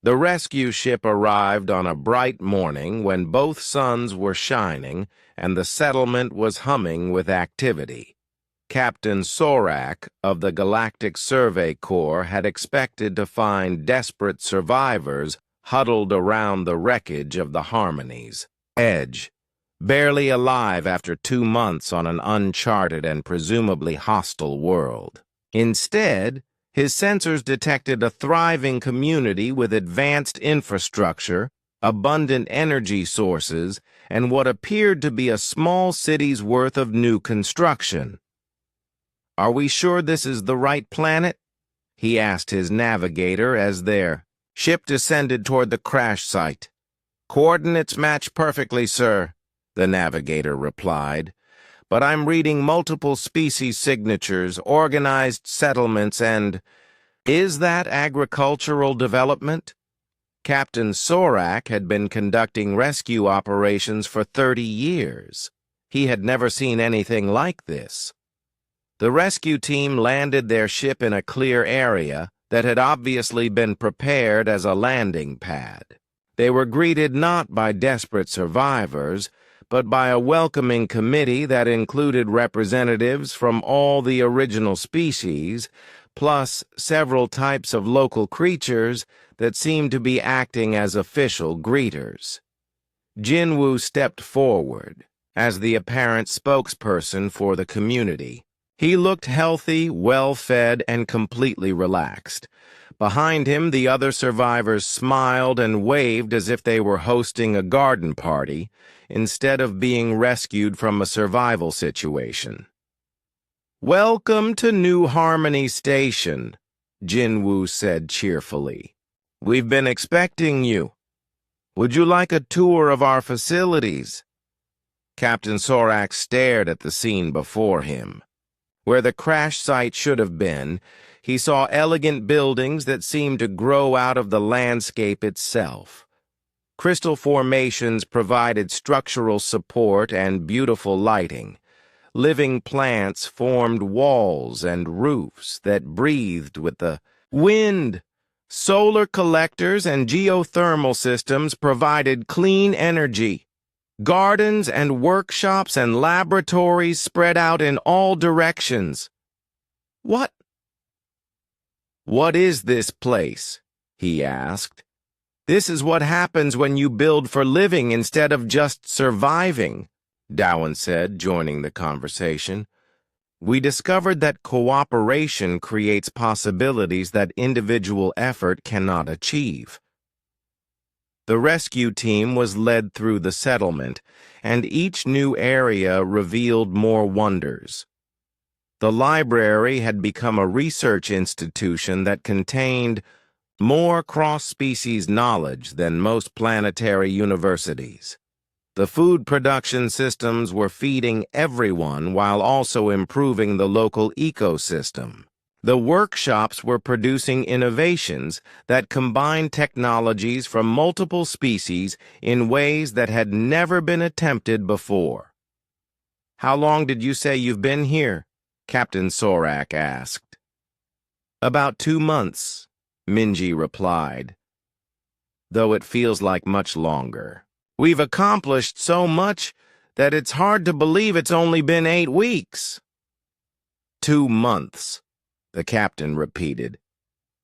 The rescue ship arrived on a bright morning when both suns were shining and the settlement was humming with activity. Captain Sorak of the Galactic Survey Corps had expected to find desperate survivors huddled around the wreckage of the Harmony's edge, barely alive after 2 months on an uncharted and presumably hostile world. Instead, his sensors detected a thriving community with advanced infrastructure, abundant energy sources, and what appeared to be a small city's worth of new construction. "Are we sure this is the right planet?" he asked his navigator as their ship descended toward the crash site. "Coordinates match perfectly, sir," the navigator replied. "But I'm reading multiple species signatures, organized settlements, and—" "Is that agricultural development?" Captain Sorak had been conducting rescue operations for 30 years. He had never seen anything like this. The rescue team landed their ship in a clear area that had obviously been prepared as a landing pad. They were greeted not by desperate survivors, but by a welcoming committee that included representatives from all the original species, plus several types of local creatures that seemed to be acting as official greeters. Jinwoo stepped forward as the apparent spokesperson for the community. He looked healthy, well-fed, and completely relaxed. Behind him, the other survivors smiled and waved as if they were hosting a garden party instead of being rescued from a survival situation. "Welcome to New Harmony Station," Jinwoo said cheerfully. "We've been expecting you. Would you like a tour of our facilities?" Captain Sorak stared at the scene before him. Where the crash site should have been, he saw elegant buildings that seemed to grow out of the landscape itself. Crystal formations provided structural support and beautiful lighting. Living plants formed walls and roofs that breathed with the wind. Solar collectors and geothermal systems provided clean energy. Gardens and workshops and laboratories spread out in all directions. What is this place?" he asked. "This is what happens when you build for living instead of just surviving," Dowan said, joining the conversation. "We discovered that cooperation creates possibilities that individual effort cannot achieve." The rescue team was led through the settlement, and each new area revealed more wonders. The library had become a research institution that contained more cross-species knowledge than most planetary universities. The food production systems were feeding everyone while also improving the local ecosystem. The workshops were producing innovations that combined technologies from multiple species in ways that had never been attempted before. "How long did you say you've been here?" Captain Sorak asked. "About 2 months," Minji replied, "though it feels like much longer. We've accomplished so much that it's hard to believe it's only been 8 weeks." 2 months. The captain repeated.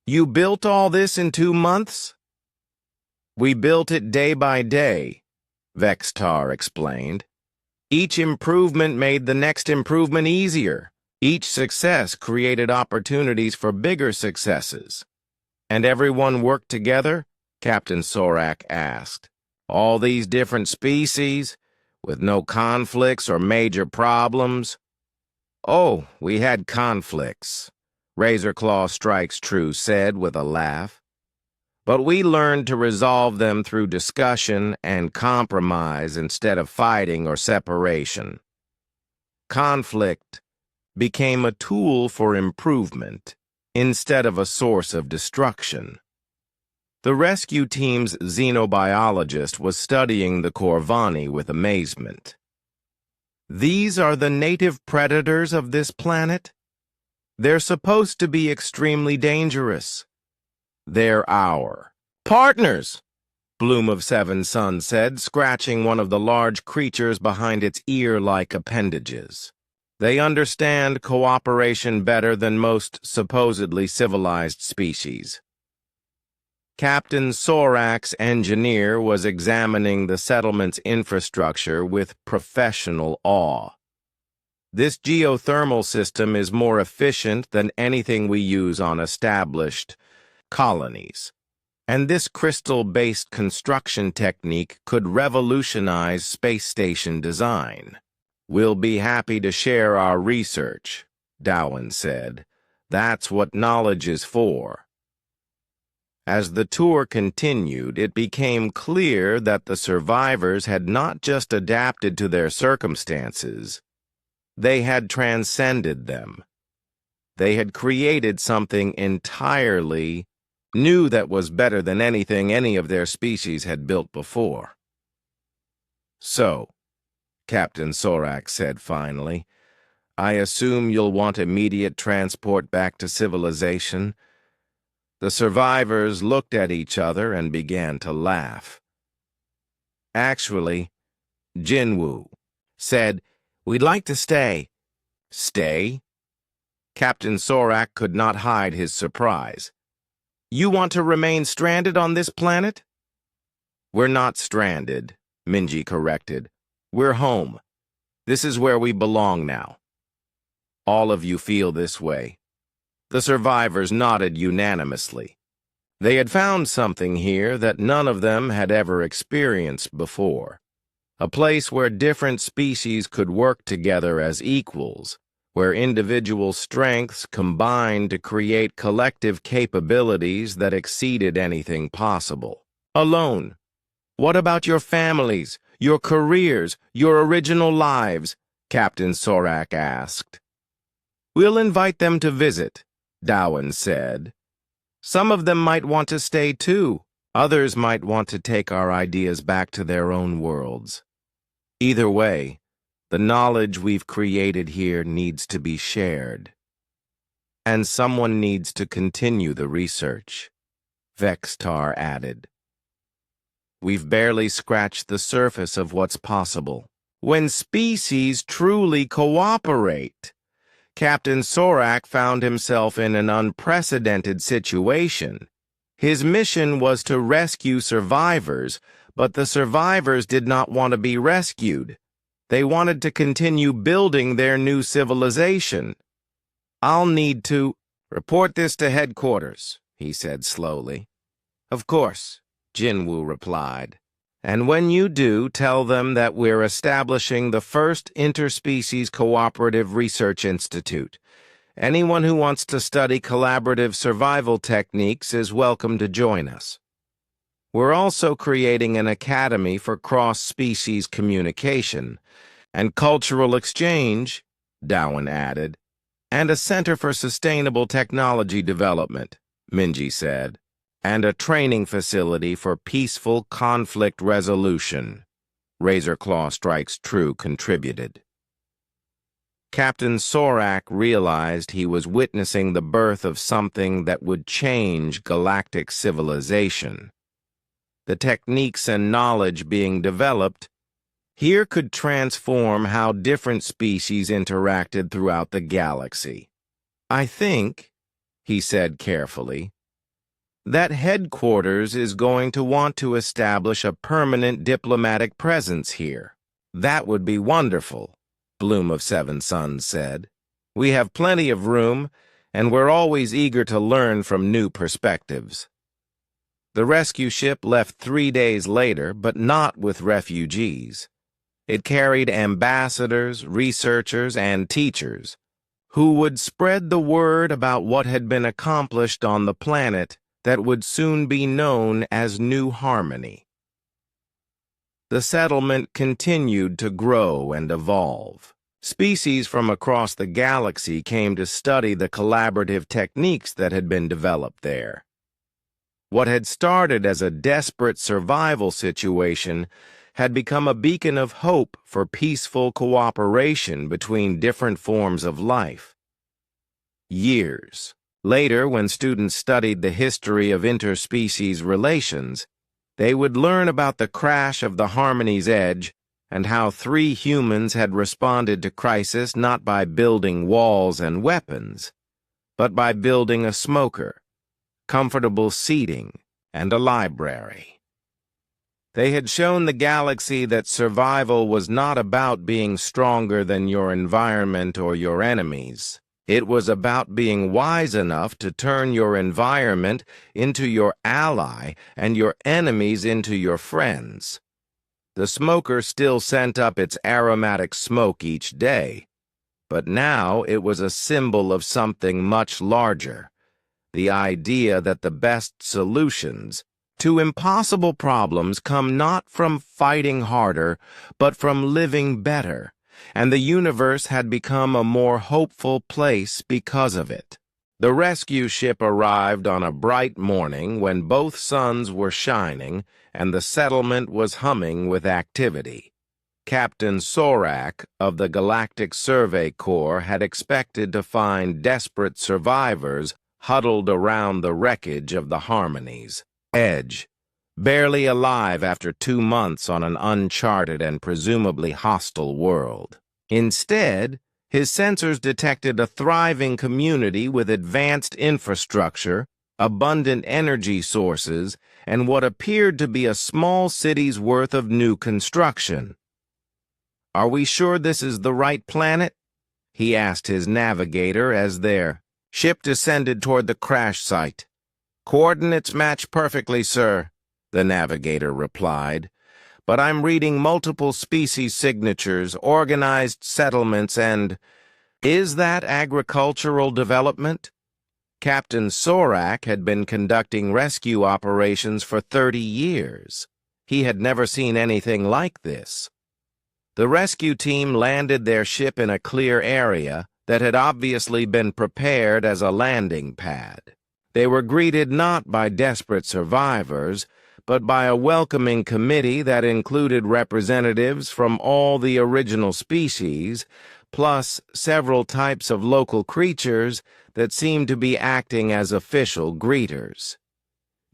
"You built all this in 2 months?" "We built it day by day," Vextar explained. "Each improvement made the next improvement easier. Each success created opportunities for bigger successes." "And everyone worked together?" Captain Sorak asked. "All these different species, with no conflicts or major problems?" "Oh, we had conflicts," Razorclaw Strikes True said with a laugh. "But we learned to resolve them through discussion and compromise instead of fighting or separation. Conflict became a tool for improvement instead of a source of destruction." The rescue team's xenobiologist was studying the Corvani with amazement. "These are the native predators of this planet? They're supposed to be extremely dangerous." "They're our Partners, Bloom of Seven Suns said, scratching one of the large creatures behind its ear-like appendages. They understand cooperation better than most supposedly civilized species. Captain Sorak's engineer was examining the settlement's infrastructure with professional awe. This geothermal system is more efficient than anything we use on established colonies. And this crystal-based construction technique could revolutionize space station design. We'll be happy to share our research, Dowan said. That's what knowledge is for. As the tour continued, it became clear that the survivors had not just adapted to their circumstances, they had transcended them. They had created something entirely new that was better than anything any of their species had built before. So, Captain Sorak said finally, I assume you'll want immediate transport back to civilization. The survivors looked at each other and began to laugh. Actually, Jinwoo said, We'd like to stay. Stay? Captain Sorak could not hide his surprise. You want to remain stranded on this planet? We're not stranded, Minji corrected. We're home. This is where we belong now. All of you feel this way. The survivors nodded unanimously. They had found something here that none of them had ever experienced before. A place where different species could work together as equals, where individual strengths combined to create collective capabilities that exceeded anything possible. Alone. What about your families, your careers, your original lives? Captain Sorak asked. We'll invite them to visit, Dowan said. Some of them might want to stay too. Others might want to take our ideas back to their own worlds. Either way, the knowledge we've created here needs to be shared. And someone needs to continue the research, Vextar added. We've barely scratched the surface of what's possible. When species truly cooperate, Captain Sorak found himself in an unprecedented situation. His mission was to rescue survivors, but the survivors did not want to be rescued. They wanted to continue building their new civilization. I'll need to report this to headquarters, he said slowly. Of course, Jinwoo replied. And when you do, tell them that we're establishing the first interspecies cooperative research institute. Anyone who wants to study collaborative survival techniques is welcome to join us. We're also creating an academy for cross-species communication and cultural exchange, Dowan added, and a center for sustainable technology development, Minji said, and a training facility for peaceful conflict resolution, Razorclaw Strikes True contributed. Captain Sorak realized he was witnessing the birth of something that would change galactic civilization. The techniques and knowledge being developed here could transform how different species interacted throughout the galaxy. I think, he said carefully, that headquarters is going to want to establish a permanent diplomatic presence here. That would be wonderful, Bloom of Seven Suns said. We have plenty of room, and we're always eager to learn from new perspectives. The rescue ship left 3 days later, but not with refugees. It carried ambassadors, researchers, and teachers who would spread the word about what had been accomplished on the planet that would soon be known as New Harmony. The settlement continued to grow and evolve. Species from across the galaxy came to study the collaborative techniques that had been developed there. What had started as a desperate survival situation had become a beacon of hope for peaceful cooperation between different forms of life. Years Later, when students studied the history of interspecies relations, they would learn about the crash of the Harmony's Edge and how 3 humans had responded to crisis not by building walls and weapons, but by building a smoker, comfortable seating, and a library. They had shown the galaxy that survival was not about being stronger than your environment or your enemies. It was about being wise enough to turn your environment into your ally and your enemies into your friends. The smoker still sent up its aromatic smoke each day, but now it was a symbol of something much larger, the idea that the best solutions to impossible problems come not from fighting harder, but from living better, and the universe had become a more hopeful place because of it. The rescue ship arrived on a bright morning when both suns were shining and the settlement was humming with activity. Captain Sorak of the Galactic Survey Corps had expected to find desperate survivors huddled around the wreckage of the Harmony's Edge, barely alive after 2 months on an uncharted and presumably hostile world. Instead, his sensors detected a thriving community with advanced infrastructure, abundant energy sources, and what appeared to be a small city's worth of new construction. "Are we sure this is the right planet?" he asked his navigator as their ship descended toward the crash site. "Coordinates match perfectly, sir," the navigator replied. "But I'm reading multiple species signatures, organized settlements, and—" "Is that agricultural development?" Captain Sorak had been conducting rescue operations for 30 years. He had never seen anything like this. The rescue team landed their ship in a clear area that had obviously been prepared as a landing pad. They were greeted not by desperate survivors, but by a welcoming committee that included representatives from all the original species, plus several types of local creatures that seemed to be acting as official greeters.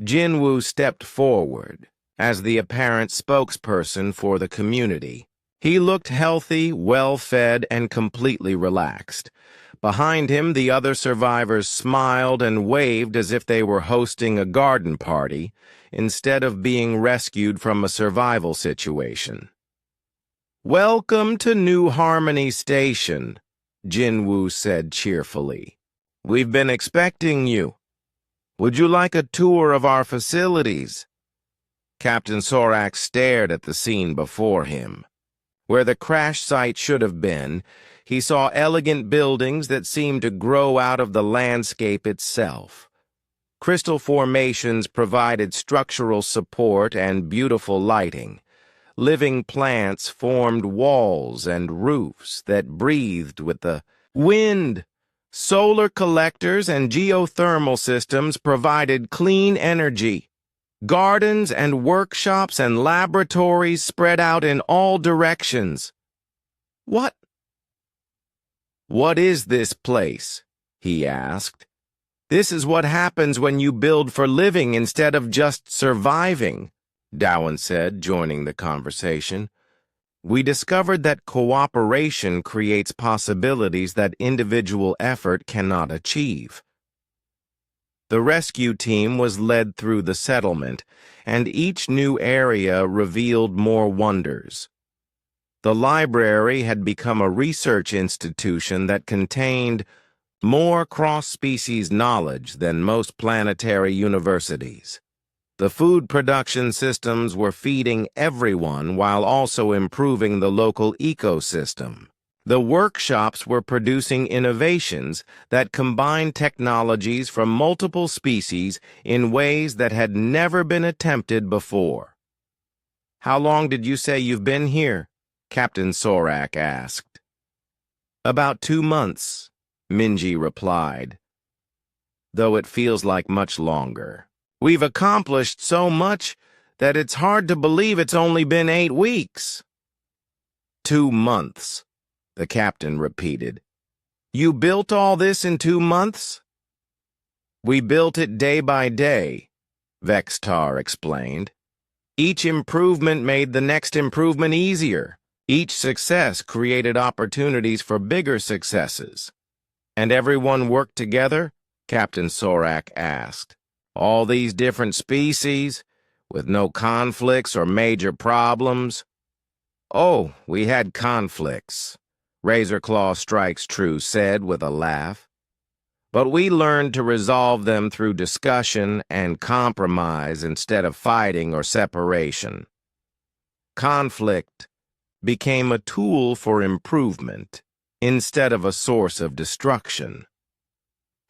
Jinwoo stepped forward as the apparent spokesperson for the community. He looked healthy, well-fed, and completely relaxed. Behind him, the other survivors smiled and waved as if they were hosting a garden party instead of being rescued from a survival situation. "Welcome to New Harmony Station," Jinwoo said cheerfully. "We've been expecting you. Would you like a tour of our facilities?" Captain Sorak stared at the scene before him. Where the crash site should have been, he saw elegant buildings that seemed to grow out of the landscape itself. Crystal formations provided structural support and beautiful lighting. Living plants formed walls and roofs that breathed with the wind. Solar collectors and geothermal systems provided clean energy. Gardens and workshops and laboratories spread out in all directions. What is this place?" he asked. "This is what happens when you build for living instead of just surviving," Dowan said, joining the conversation. "We discovered that cooperation creates possibilities that individual effort cannot achieve." The rescue team was led through the settlement, and each new area revealed more wonders. The library had become a research institution that contained more cross-species knowledge than most planetary universities. The food production systems were feeding everyone while also improving the local ecosystem. The workshops were producing innovations that combined technologies from multiple species in ways that had never been attempted before. "How long did you say you've been here?" Captain Sorak asked. "About 2 months," Minji replied, "though it feels like much longer. We've accomplished so much that it's hard to believe it's only been 8 weeks." 2 months. The captain repeated. "You built all this in 2 months?" We built it day by day, Vextar explained. Each improvement made the next improvement easier. Each success created opportunities for bigger successes. And everyone worked together? Captain Sorak asked. All these different species, with no conflicts or major problems? Oh, we had conflicts, Razorclaw Strikes True said with a laugh. But we learned to resolve them through discussion and compromise instead of fighting or separation. Conflict became a tool for improvement instead of a source of destruction.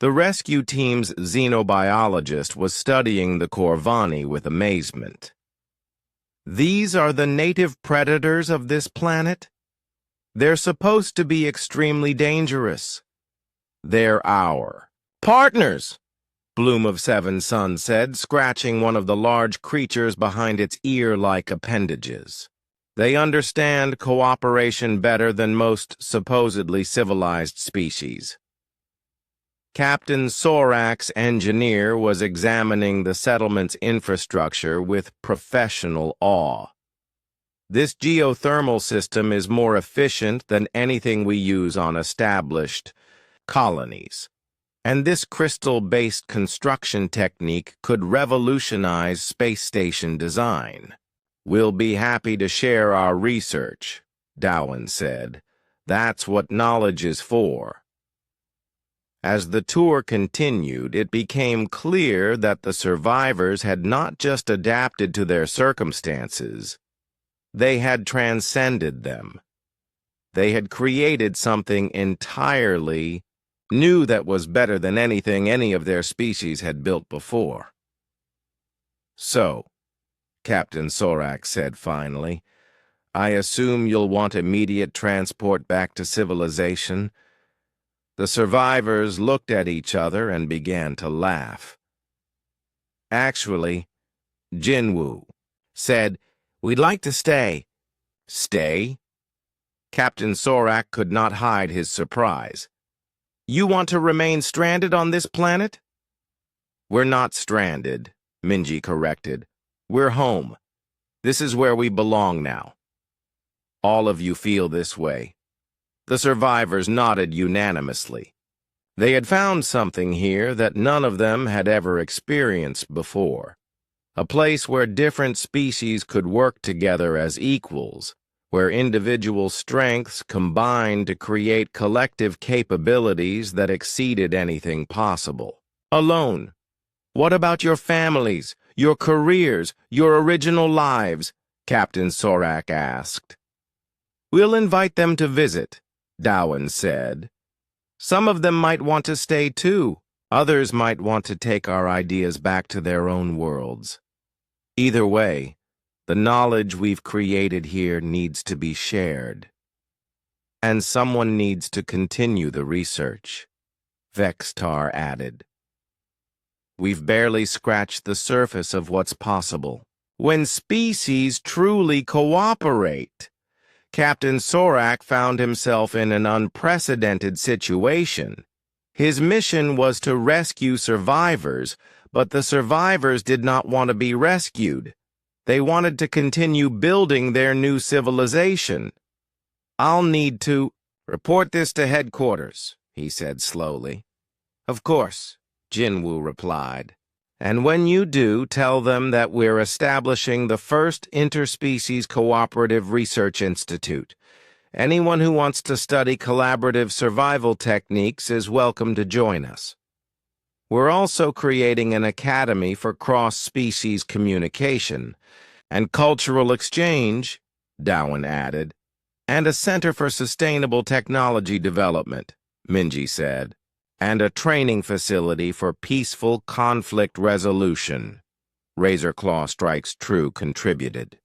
The rescue team's xenobiologist was studying the Corvani with amazement. These are the native predators of this planet? They're supposed to be extremely dangerous. They're our partners, Bloom of Seven Suns said, scratching one of the large creatures behind its ear-like appendages. They understand cooperation better than most supposedly civilized species. Captain Sorak's engineer was examining the settlement's infrastructure with professional awe. This geothermal system is more efficient than anything we use on established colonies. And this crystal-based construction technique could revolutionize space station design. We'll be happy to share our research, Dowan said. That's what knowledge is for. As the tour continued, it became clear that the survivors had not just adapted to their circumstances, they had transcended them. They had created something entirely new that was better than anything any of their species had built before. So, Captain Sorak said finally, I assume you'll want immediate transport back to civilization. The survivors looked at each other and began to laugh. Actually, Jinwoo said, We'd like to stay. Stay? Captain Sorak could not hide his surprise. You want to remain stranded on this planet? We're not stranded, Minji corrected. We're home. This is where we belong now. All of you feel this way. The survivors nodded unanimously. They had found something here that none of them had ever experienced before. A place where different species could work together as equals, where individual strengths combined to create collective capabilities that exceeded anything possible. Alone. What about your families, your careers, your original lives? Captain Sorak asked. We'll invite them to visit, Dowan said. Some of them might want to stay too. Others might want to take our ideas back to their own worlds. Either way, the knowledge we've created here needs to be shared. And someone needs to continue the research, Vextar added. We've barely scratched the surface of what's possible. When species truly cooperate, Captain Sorak found himself in an unprecedented situation. His mission was to rescue survivors, but the survivors did not want to be rescued. They wanted to continue building their new civilization. I'll need to report this to headquarters, he said slowly. Of course, Jinwoo replied. And when you do, tell them that we're establishing the first interspecies cooperative research institute. Anyone who wants to study collaborative survival techniques is welcome to join us. We're also creating an academy for cross-species communication and cultural exchange, Dowan added, and a center for sustainable technology development, Minji said, and a training facility for peaceful conflict resolution, Razorclaw Strikes True contributed.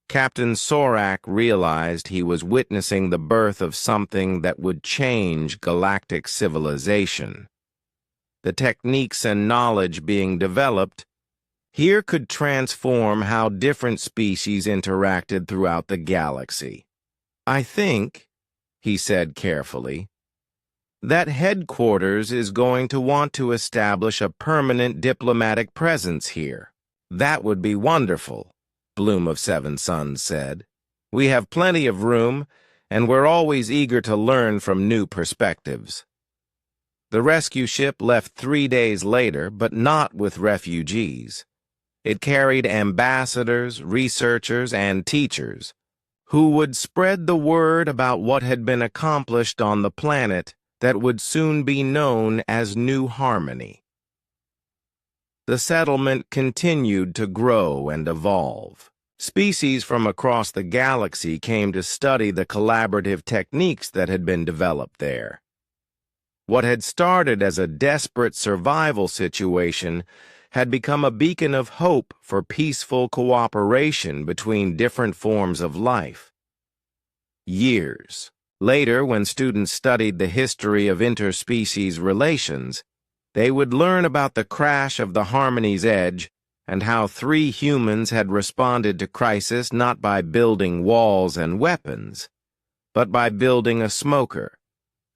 Captain Sorak realized he was witnessing the birth of something that would change galactic civilization. The techniques and knowledge being developed here could transform how different species interacted throughout the galaxy. I think, he said carefully, that headquarters is going to want to establish a permanent diplomatic presence here. That would be wonderful, Bloom of Seven Suns said. We have plenty of room, and we're always eager to learn from new perspectives. The rescue ship left 3 days later, but not with refugees. It carried ambassadors, researchers, and teachers who would spread the word about what had been accomplished on the planet that would soon be known as New Harmony. The settlement continued to grow and evolve. Species from across the galaxy came to study the collaborative techniques that had been developed there. What had started as a desperate survival situation had become a beacon of hope for peaceful cooperation between different forms of life. Years later, when students studied the history of interspecies relations, they would learn about the crash of the Harmony's Edge and how 3 humans had responded to crisis not by building walls and weapons, but by building a smoker,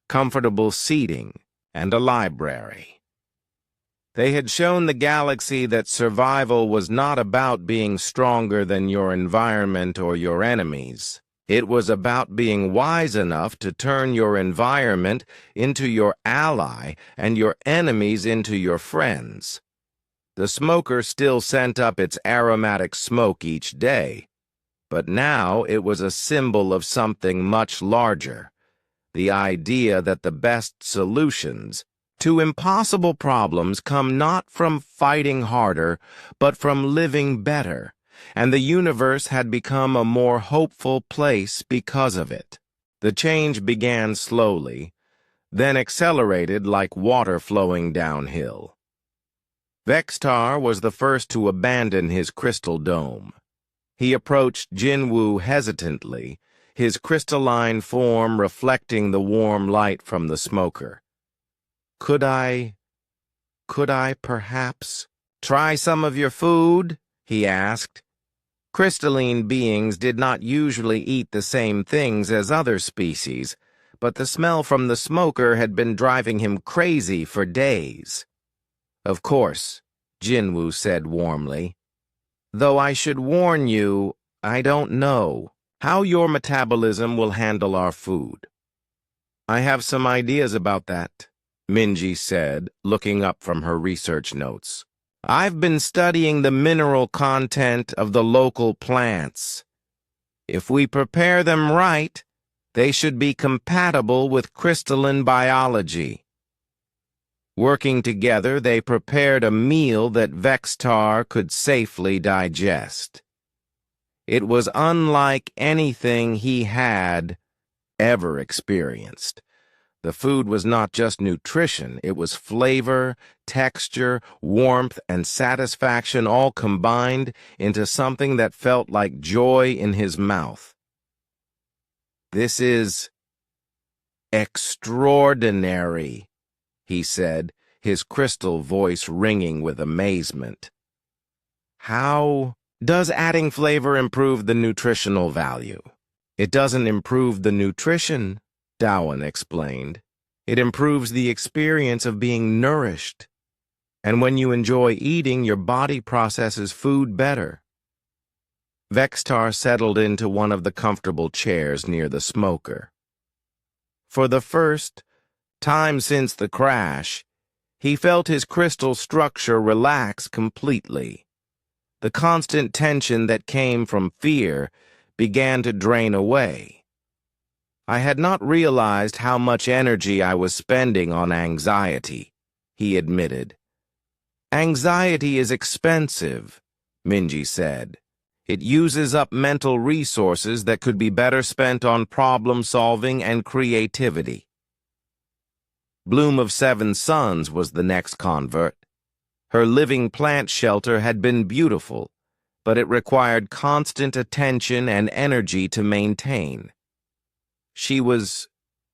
comfortable seating, and a library. They had shown the galaxy that survival was not about being stronger than your environment or your enemies. It was about being wise enough to turn your environment into your ally and your enemies into your friends. The smoker still sent up its aromatic smoke each day, but now it was a symbol of something much larger, the idea that the best solutions to impossible problems come not from fighting harder, but from living better, and the universe had become a more hopeful place because of it. The change began slowly, then accelerated like water flowing downhill. Vextar was the first to abandon his crystal dome. He approached Jinwu hesitantly, his crystalline form reflecting the warm light from the smoker. Could I perhaps try some of your food? He asked. Crystalline beings did not usually eat the same things as other species, but the smell from the smoker had been driving him crazy for days. Of course, Jinwu said warmly. Though I should warn you, I don't know how your metabolism will handle our food. I have some ideas about that, Minji said, looking up from her research notes. I've been studying the mineral content of the local plants. If we prepare them right, they should be compatible with crystalline biology. Working together, they prepared a meal that Vextar could safely digest. It was unlike anything he had ever experienced. The food was not just nutrition, it was flavor, texture, warmth, and satisfaction all combined into something that felt like joy in his mouth. This is extraordinary, he said, his crystal voice ringing with amazement. How does adding flavor improve the nutritional value? It doesn't improve the nutrition, Dowan explained. It improves the experience of being nourished. And when you enjoy eating, your body processes food better. Vextar settled into one of the comfortable chairs near the smoker. For the first time since the crash, he felt his crystal structure relax completely. The constant tension that came from fear began to drain away. I had not realized how much energy I was spending on anxiety, he admitted. Anxiety is expensive, Minji said. It uses up mental resources that could be better spent on problem-solving and creativity. Bloom of Seven Suns was the next convert. Her living plant shelter had been beautiful, but it required constant attention and energy to maintain. She was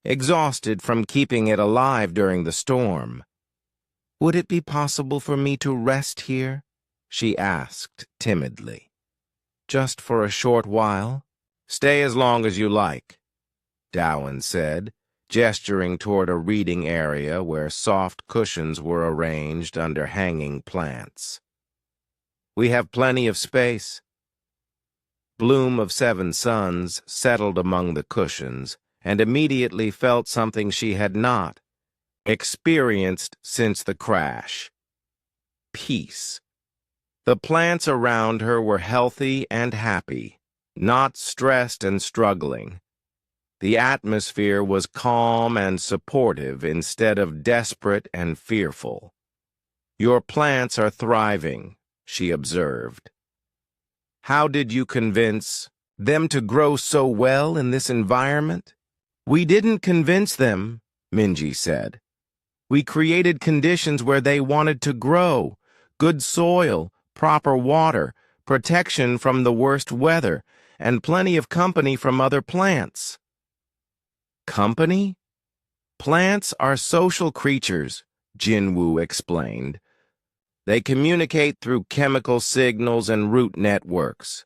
exhausted from keeping it alive during the storm. Would it be possible for me to rest here? She asked timidly. Just for a short while? Stay as long as you like, Dowan said, gesturing toward a reading area where soft cushions were arranged under hanging plants. "We have plenty of space." Bloom of Seven Suns settled among the cushions and immediately felt something she had not experienced since the crash: peace. The plants around her were healthy and happy, not stressed and struggling. The atmosphere was calm and supportive instead of desperate and fearful. "Your plants are thriving," she observed. "How did you convince them to grow so well in this environment?" "We didn't convince them," Minji said. "We created conditions where they wanted to grow: good soil, proper water, protection from the worst weather, and plenty of company from other plants." "Company? Plants are social creatures," Jinwoo explained. "They communicate through chemical signals and root networks.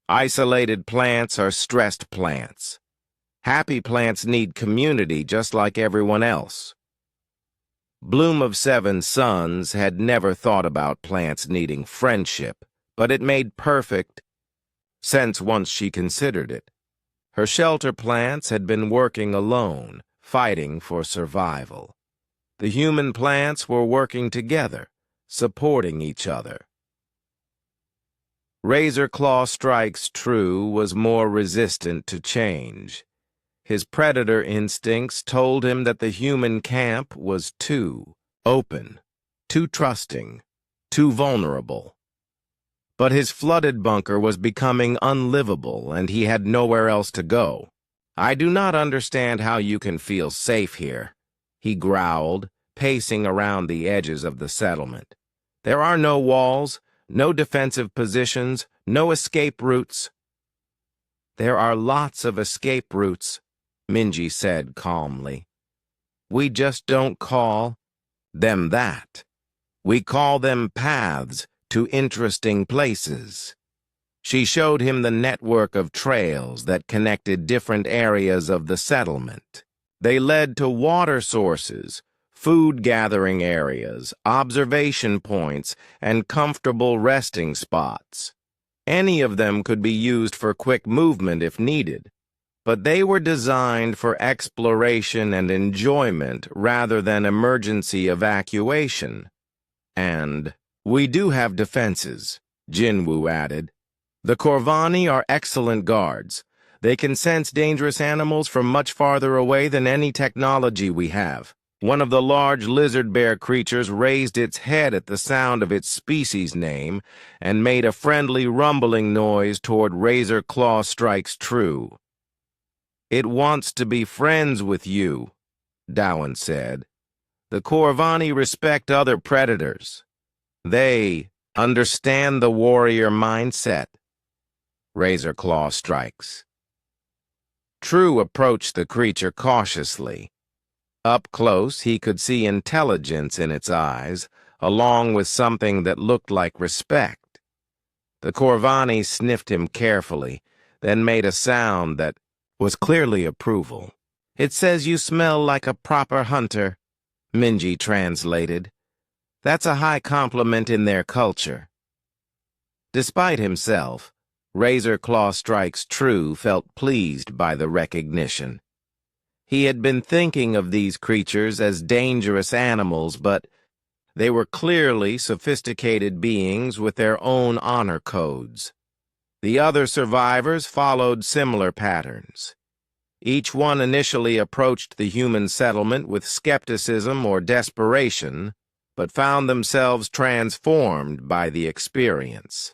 Isolated plants are stressed plants. Happy plants need community just like everyone else." Bloom of Seven Suns had never thought about plants needing friendship, but it made perfect sense once she considered it. Her shelter plants had been working alone, fighting for survival. The human plants were working together, supporting each other. Razor Claw Strike's True was more resistant to change. His predator instincts told him that the human camp was too open, too trusting, too vulnerable. But his flooded bunker was becoming unlivable, and he had nowhere else to go. "I do not understand how you can feel safe here," he growled, pacing around the edges of the settlement. "There are no walls, no defensive positions, no escape routes." "There are lots of escape routes," Minji said calmly. "We just don't call them that. We call them paths to interesting places." She showed him the network of trails that connected different areas of the settlement. They led to water sources, food gathering areas, observation points, and comfortable resting spots. Any of them could be used for quick movement if needed, but they were designed for exploration and enjoyment rather than emergency evacuation. "And we do have defenses," Jinwoo added. "The Corvani are excellent guards. They can sense dangerous animals from much farther away than any technology we have." One of the large lizard bear creatures raised its head at the sound of its species name and made a friendly rumbling noise toward Razor Claw Strike's True. "It wants to be friends with you," Dowan said. "The Corvani respect other predators. They understand the warrior mindset." Razor Claw Strikes. True approached the creature cautiously. Up close, he could see intelligence in its eyes, along with something that looked like respect. The Corvani sniffed him carefully, then made a sound that was clearly approval. "It says you smell like a proper hunter," Minji translated. "That's a high compliment in their culture." Despite himself, Razor Claw Strike's True felt pleased by the recognition. He had been thinking of these creatures as dangerous animals, but they were clearly sophisticated beings with their own honor codes. The other survivors followed similar patterns. Each one initially approached the human settlement with skepticism or desperation, but found themselves transformed by the experience.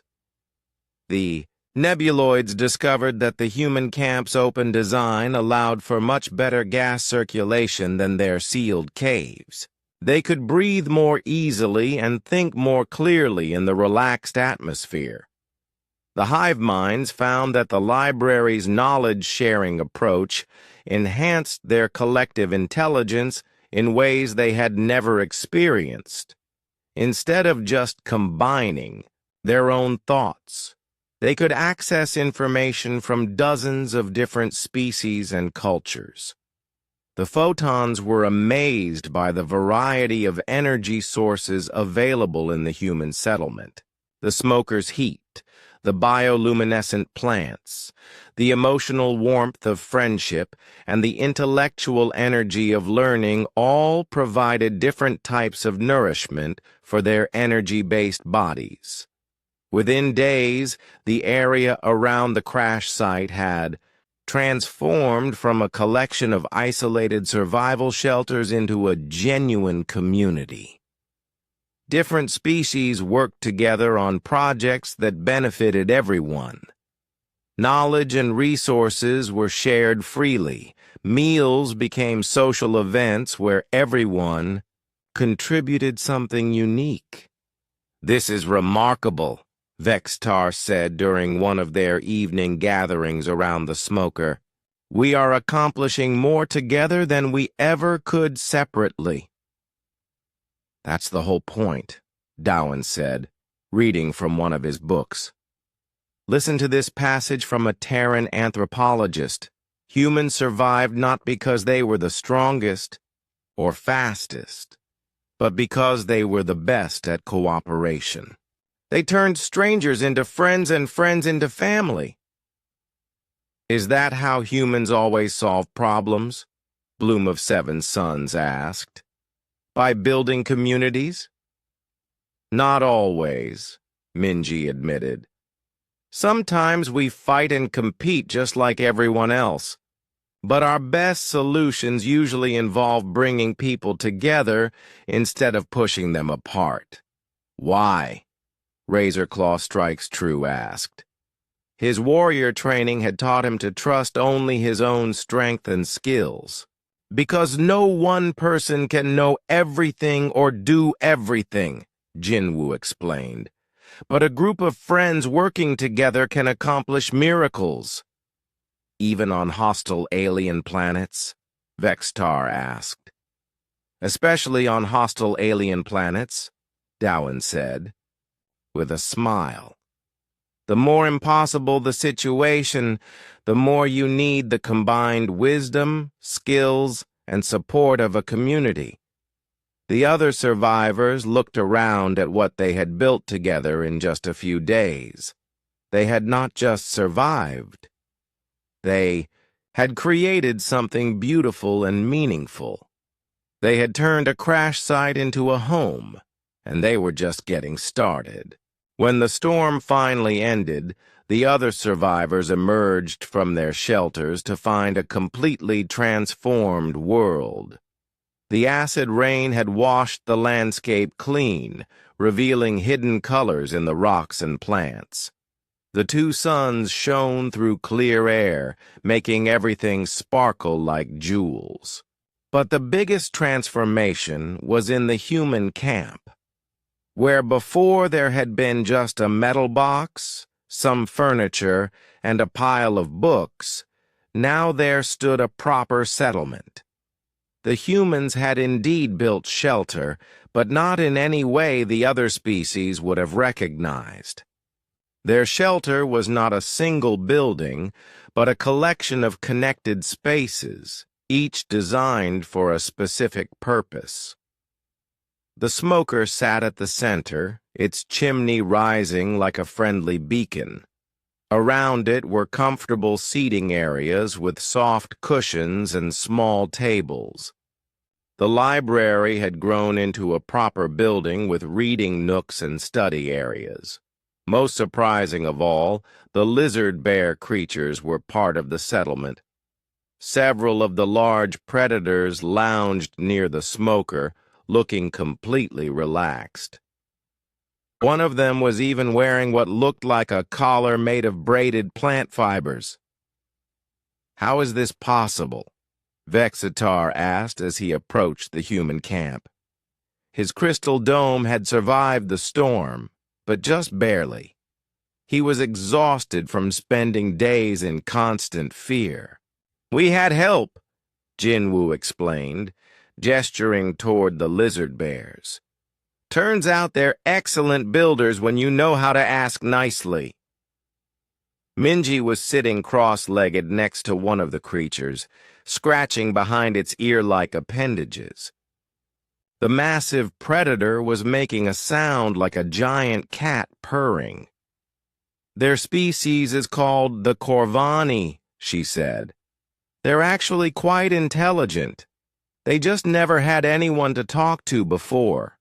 The Nebuloids discovered that the human camp's open design allowed for much better gas circulation than their sealed caves. They could breathe more easily and think more clearly in the relaxed atmosphere. The hive minds found that the library's knowledge-sharing approach enhanced their collective intelligence in ways they had never experienced. Instead of just combining their own thoughts, they could access information from dozens of different species and cultures. The photons were amazed by the variety of energy sources available in the human settlement. The smoker's heat, the bioluminescent plants, the emotional warmth of friendship, and the intellectual energy of learning all provided different types of nourishment for their energy-based bodies. Within days, the area around the crash site had transformed from a collection of isolated survival shelters into a genuine community. Different species worked together on projects that benefited everyone. Knowledge and resources were shared freely. Meals became social events where everyone contributed something unique. "This is remarkable," Vextar said during one of their evening gatherings around the smoker. "We are accomplishing more together than we ever could separately." "That's the whole point," Dowan said, reading from one of his books. "Listen to this passage from a Terran anthropologist. Humans survived not because they were the strongest or fastest, but because they were the best at cooperation. They turned strangers into friends and friends into family." "Is that how humans always solve problems?" Bloom of Seven Sons asked. "By building communities?" "Not always," Minji admitted. "Sometimes we fight and compete just like everyone else. But our best solutions usually involve bringing people together instead of pushing them apart." "Why?" Razorclaw Strikes True asked. His warrior training had taught him to trust only his own strength and skills. "Because no one person can know everything or do everything," Jinwoo explained. "But a group of friends working together can accomplish miracles." "Even on hostile alien planets?" Vextar asked. "Especially on hostile alien planets," Dowan said, with a smile. "The more impossible the situation, the more you need the combined wisdom, skills, and support of a community." The other survivors looked around at what they had built together in just a few days. They had not just survived. They had created something beautiful and meaningful. They had turned a crash site into a home, and they were just getting started. When the storm finally ended, the other survivors emerged from their shelters to find a completely transformed world. The acid rain had washed the landscape clean, revealing hidden colors in the rocks and plants. The two suns shone through clear air, making everything sparkle like jewels. But the biggest transformation was in the human camp. Where before there had been just a metal box, some furniture, and a pile of books, now there stood a proper settlement. The humans had indeed built shelter, but not in any way the other species would have recognized. Their shelter was not a single building, but a collection of connected spaces, each designed for a specific purpose. The smoker sat at the center, its chimney rising like a friendly beacon. Around it were comfortable seating areas with soft cushions and small tables. The library had grown into a proper building with reading nooks and study areas. Most surprising of all, the lizard bear creatures were part of the settlement. Several of the large predators lounged near the smoker, looking completely relaxed. One of them was even wearing what looked like a collar made of braided plant fibers. "How is this possible?" Vexitar asked as he approached the human camp. His crystal dome had survived the storm, but just barely. He was exhausted from spending days in constant fear. "We had help," Jinwoo explained, gesturing toward the lizard bears. "Turns out they're excellent builders when you know how to ask nicely." Minji was sitting cross-legged next to one of the creatures, scratching behind its ear-like appendages. The massive predator was making a sound like a giant cat purring. "Their species is called the Corvani," she said. "They're actually quite intelligent. They just never had anyone to talk to before."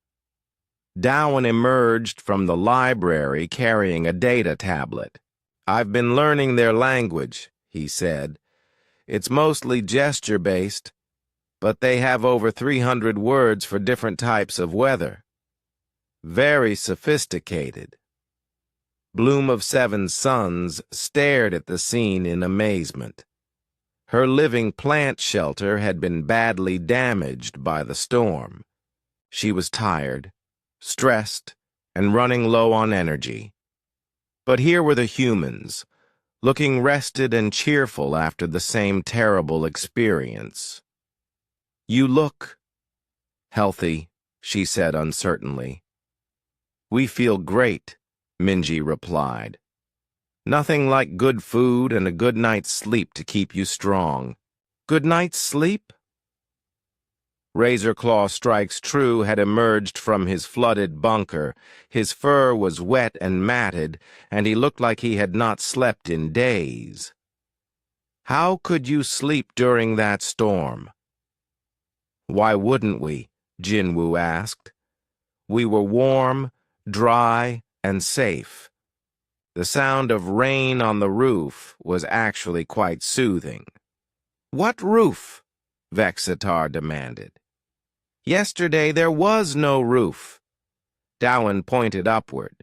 Dowan emerged from the library carrying a data tablet. "I've been learning their language," he said. "It's mostly gesture-based, but they have over 300 words for different types of weather. Very sophisticated." Bloom of Seven Suns stared at the scene in amazement. Her living plant shelter had been badly damaged by the storm. She was tired, stressed, and running low on energy. But here were the humans, looking rested and cheerful after the same terrible experience. "You look healthy," she said uncertainly. "We feel great," Minji replied. "Nothing like good food and a good night's sleep to keep you strong." "Good night's sleep?" Razorclaw Strikes True had emerged from his flooded bunker. His fur was wet and matted, and he looked like he had not slept in days. "How could you sleep during that storm?" "Why wouldn't we?" Jinwoo asked. "We were warm, dry, and safe. The sound of rain on the roof was actually quite soothing." "What roof?" Vexitar demanded. "Yesterday there was no roof." Dowan pointed upward.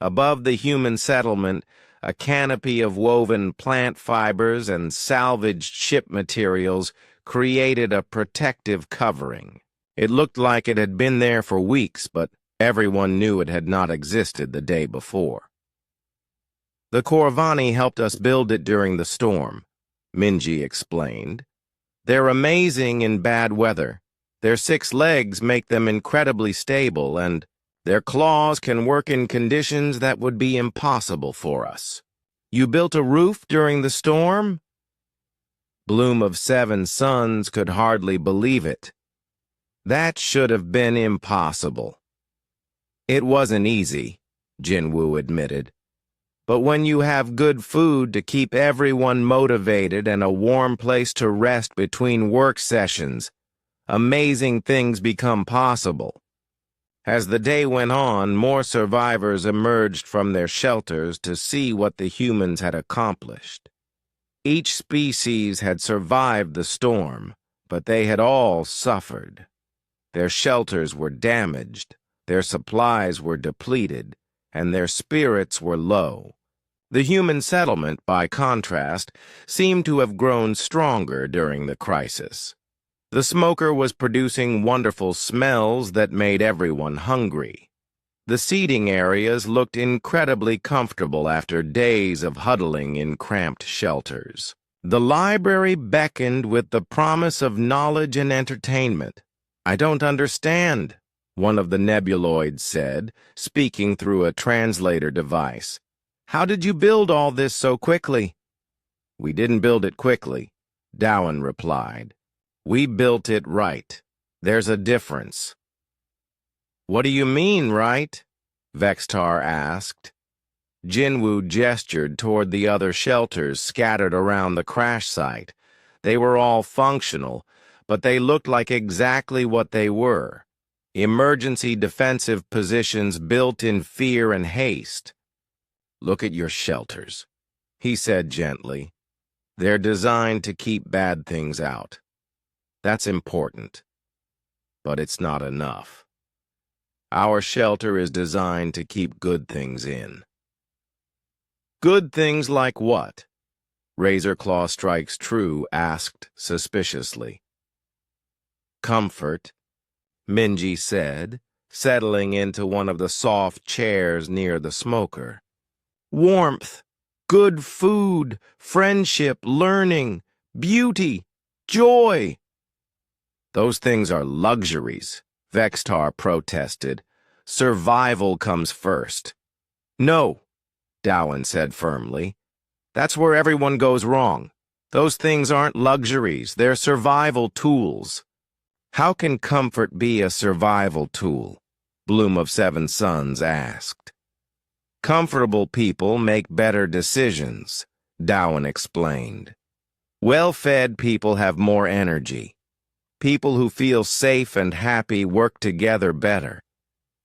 Above the human settlement, a canopy of woven plant fibers and salvaged ship materials created a protective covering. It looked like it had been there for weeks, but everyone knew it had not existed the day before. "The Corvani helped us build it during the storm," Minji explained. "They're amazing in bad weather. Their 6 legs make them incredibly stable, and their claws can work in conditions that would be impossible for us." "You built a roof during the storm?" Bloom of Seven Suns could hardly believe it. "That should have been impossible." "It wasn't easy," Jinwoo admitted. "But when you have good food to keep everyone motivated and a warm place to rest between work sessions, amazing things become possible." As the day went on, more survivors emerged from their shelters to see what the humans had accomplished. Each species had survived the storm, but they had all suffered. Their shelters were damaged, their supplies were depleted, and their spirits were low. The human settlement, by contrast, seemed to have grown stronger during the crisis. The smoker was producing wonderful smells that made everyone hungry. The seating areas looked incredibly comfortable after days of huddling in cramped shelters. The library beckoned with the promise of knowledge and entertainment. "I don't understand," one of the nebuloids said, speaking through a translator device. "How did you build all this so quickly?" "We didn't build it quickly," Dowan replied. "We built it right. There's a difference." "What do you mean, right?" Vextar asked. Jinwoo gestured toward the other shelters scattered around the crash site. They were all functional, but they looked like exactly what they were: emergency defensive positions built in fear and haste. "Look at your shelters," he said gently. "They're designed to keep bad things out. That's important, but it's not enough. Our shelter is designed to keep good things in." "Good things like what?" Razorclaw Strikes True asked suspiciously. "Comfort," Minji said, settling into one of the soft chairs near the smoker. "Warmth, good food, friendship, learning, beauty, joy." "Those things are luxuries," Vextar protested. "Survival comes first." "No," Dowan said firmly. That's where everyone goes wrong. Those things aren't luxuries, they're survival tools. How can comfort be a survival tool? Bloom of Seven Suns asked. Comfortable people make better decisions, Darwin explained. Well-fed people have more energy. People who feel safe and happy work together better.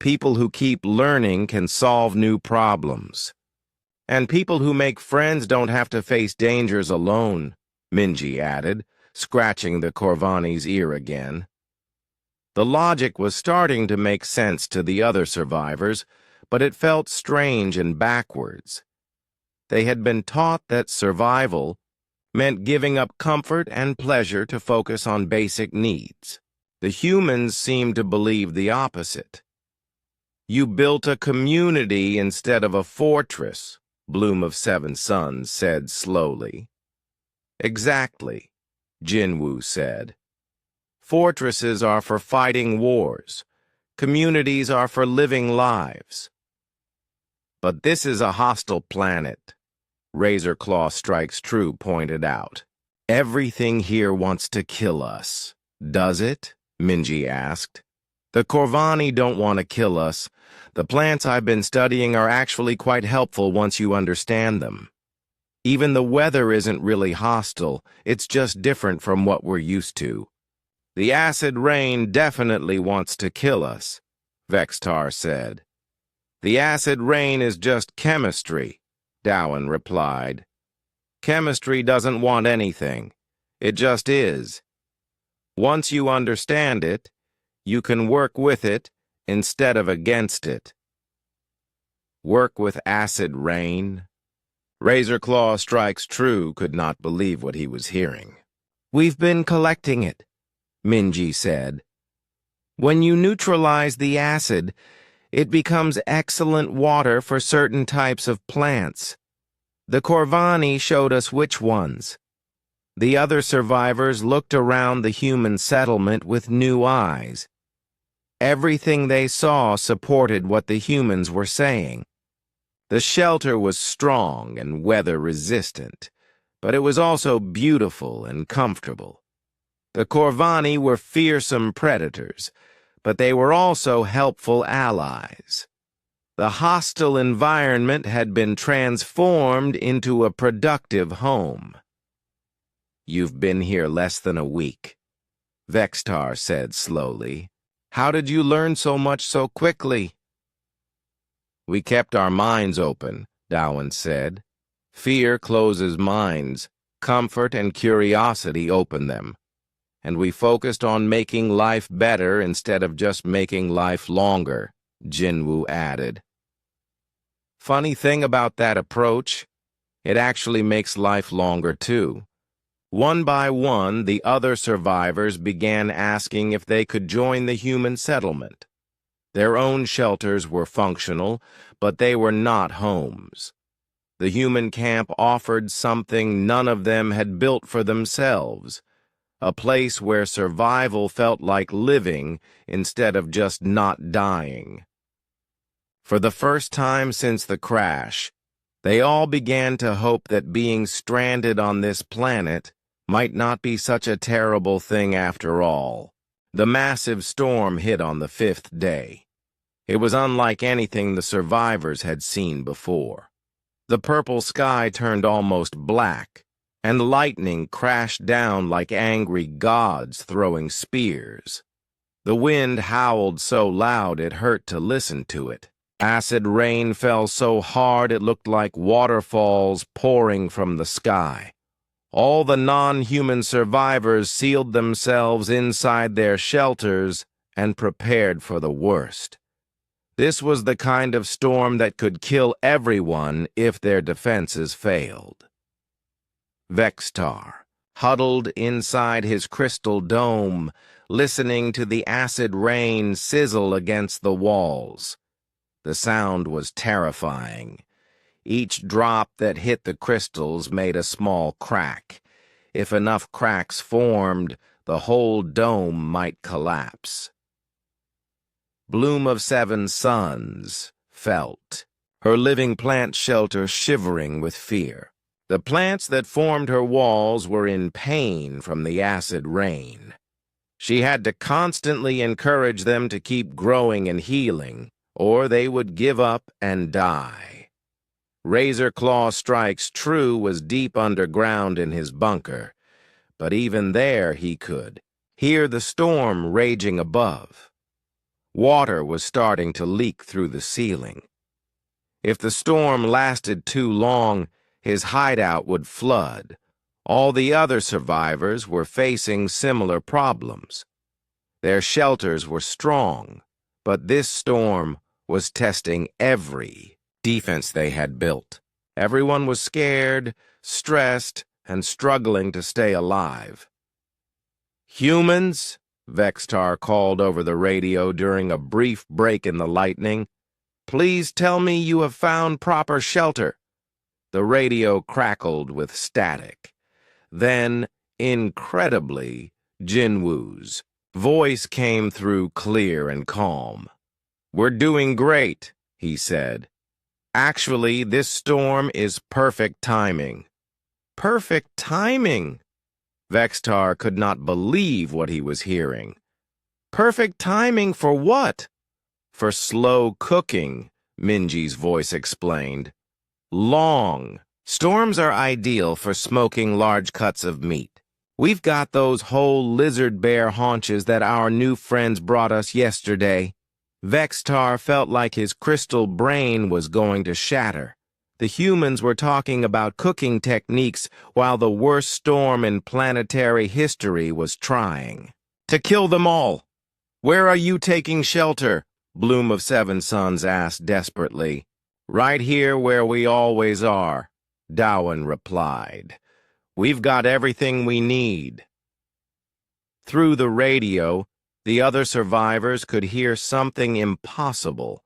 People who keep learning can solve new problems. And people who make friends don't have to face dangers alone, Minji added, scratching the Corvani's ear again. The logic was starting to make sense to the other survivors, but it felt strange and backwards. They had been taught that survival meant giving up comfort and pleasure to focus on basic needs. The humans seemed to believe the opposite. You built a community instead of a fortress, Bloom of Seven Suns said slowly. Exactly, Jinwoo said. Fortresses are for fighting wars. Communities are for living lives. But this is a hostile planet, Razor Claw Strikes True pointed out. Everything here wants to kill us. Does it? Minji asked. The Corvani don't want to kill us. The plants I've been studying are actually quite helpful once you understand them. Even the weather isn't really hostile, it's just different from what we're used to. The acid rain definitely wants to kill us, Vextar said. The acid rain is just chemistry, Darwin replied. Chemistry doesn't want anything. It just is. Once you understand it, you can work with it instead of against it. Work with acid rain? Razor Claw Strikes True could not believe what he was hearing. We've been collecting it, Minji said. When you neutralize the acid, it becomes excellent water for certain types of plants. The Corvani showed us which ones. The other survivors looked around the human settlement with new eyes. Everything they saw supported what the humans were saying. The shelter was strong and weather-resistant, but it was also beautiful and comfortable. The Corvani were fearsome predators, but they were also helpful allies. The hostile environment had been transformed into a productive home. You've been here less than a week, Vextar said slowly. How did you learn so much so quickly? We kept our minds open, Darwin said. Fear closes minds, comfort and curiosity open them. And we focused on making life better instead of just making life longer, Jinwoo added. Funny thing about that approach, it actually makes life longer too. One by one, the other survivors began asking if they could join the human settlement. Their own shelters were functional, but they were not homes. The human camp offered something none of them had built for themselves, a place where survival felt like living instead of just not dying. For the first time since the crash, they all began to hope that being stranded on this planet might not be such a terrible thing after all. The massive storm hit on the 5th day. It was unlike anything the survivors had seen before. The purple sky turned almost black, and lightning crashed down like angry gods throwing spears. The wind howled so loud it hurt to listen to it. Acid rain fell so hard it looked like waterfalls pouring from the sky. All the non-human survivors sealed themselves inside their shelters and prepared for the worst. This was the kind of storm that could kill everyone if their defenses failed. Vextar, huddled inside his crystal dome, listening to the acid rain sizzle against the walls. The sound was terrifying. Each drop that hit the crystals made a small crack. If enough cracks formed, the whole dome might collapse. Bloom of Seven Suns felt, her living plant shelter shivering with fear. The plants that formed her walls were in pain from the acid rain. She had to constantly encourage them to keep growing and healing, or they would give up and die. Razor Claw Strikes True was deep underground in his bunker, but even there he could hear the storm raging above. Water was starting to leak through the ceiling. If the storm lasted too long, his hideout would flood. All the other survivors were facing similar problems. Their shelters were strong, but this storm was testing every defense they had built. Everyone was scared, stressed, and struggling to stay alive. "Humans," Vextar called over the radio during a brief break in the lightning, "please tell me you have found proper shelter." The radio crackled with static. Then, incredibly, Jinwoo's voice came through clear and calm. "We're doing great," he said. "Actually, this storm is perfect timing." Perfect timing? Vextar could not believe what he was hearing. Perfect timing for what? For slow cooking, Minji's voice explained. Long. Storms are ideal for smoking large cuts of meat. We've got those whole lizard bear haunches that our new friends brought us yesterday. Vextar felt like his crystal brain was going to shatter. The humans were talking about cooking techniques while the worst storm in planetary history was trying to kill them all. "Where are you taking shelter?" Bloom of Seven Suns asked desperately. "Right here where we always are," Dowan replied. "We've got everything we need." Through the radio, the other survivors could hear something impossible.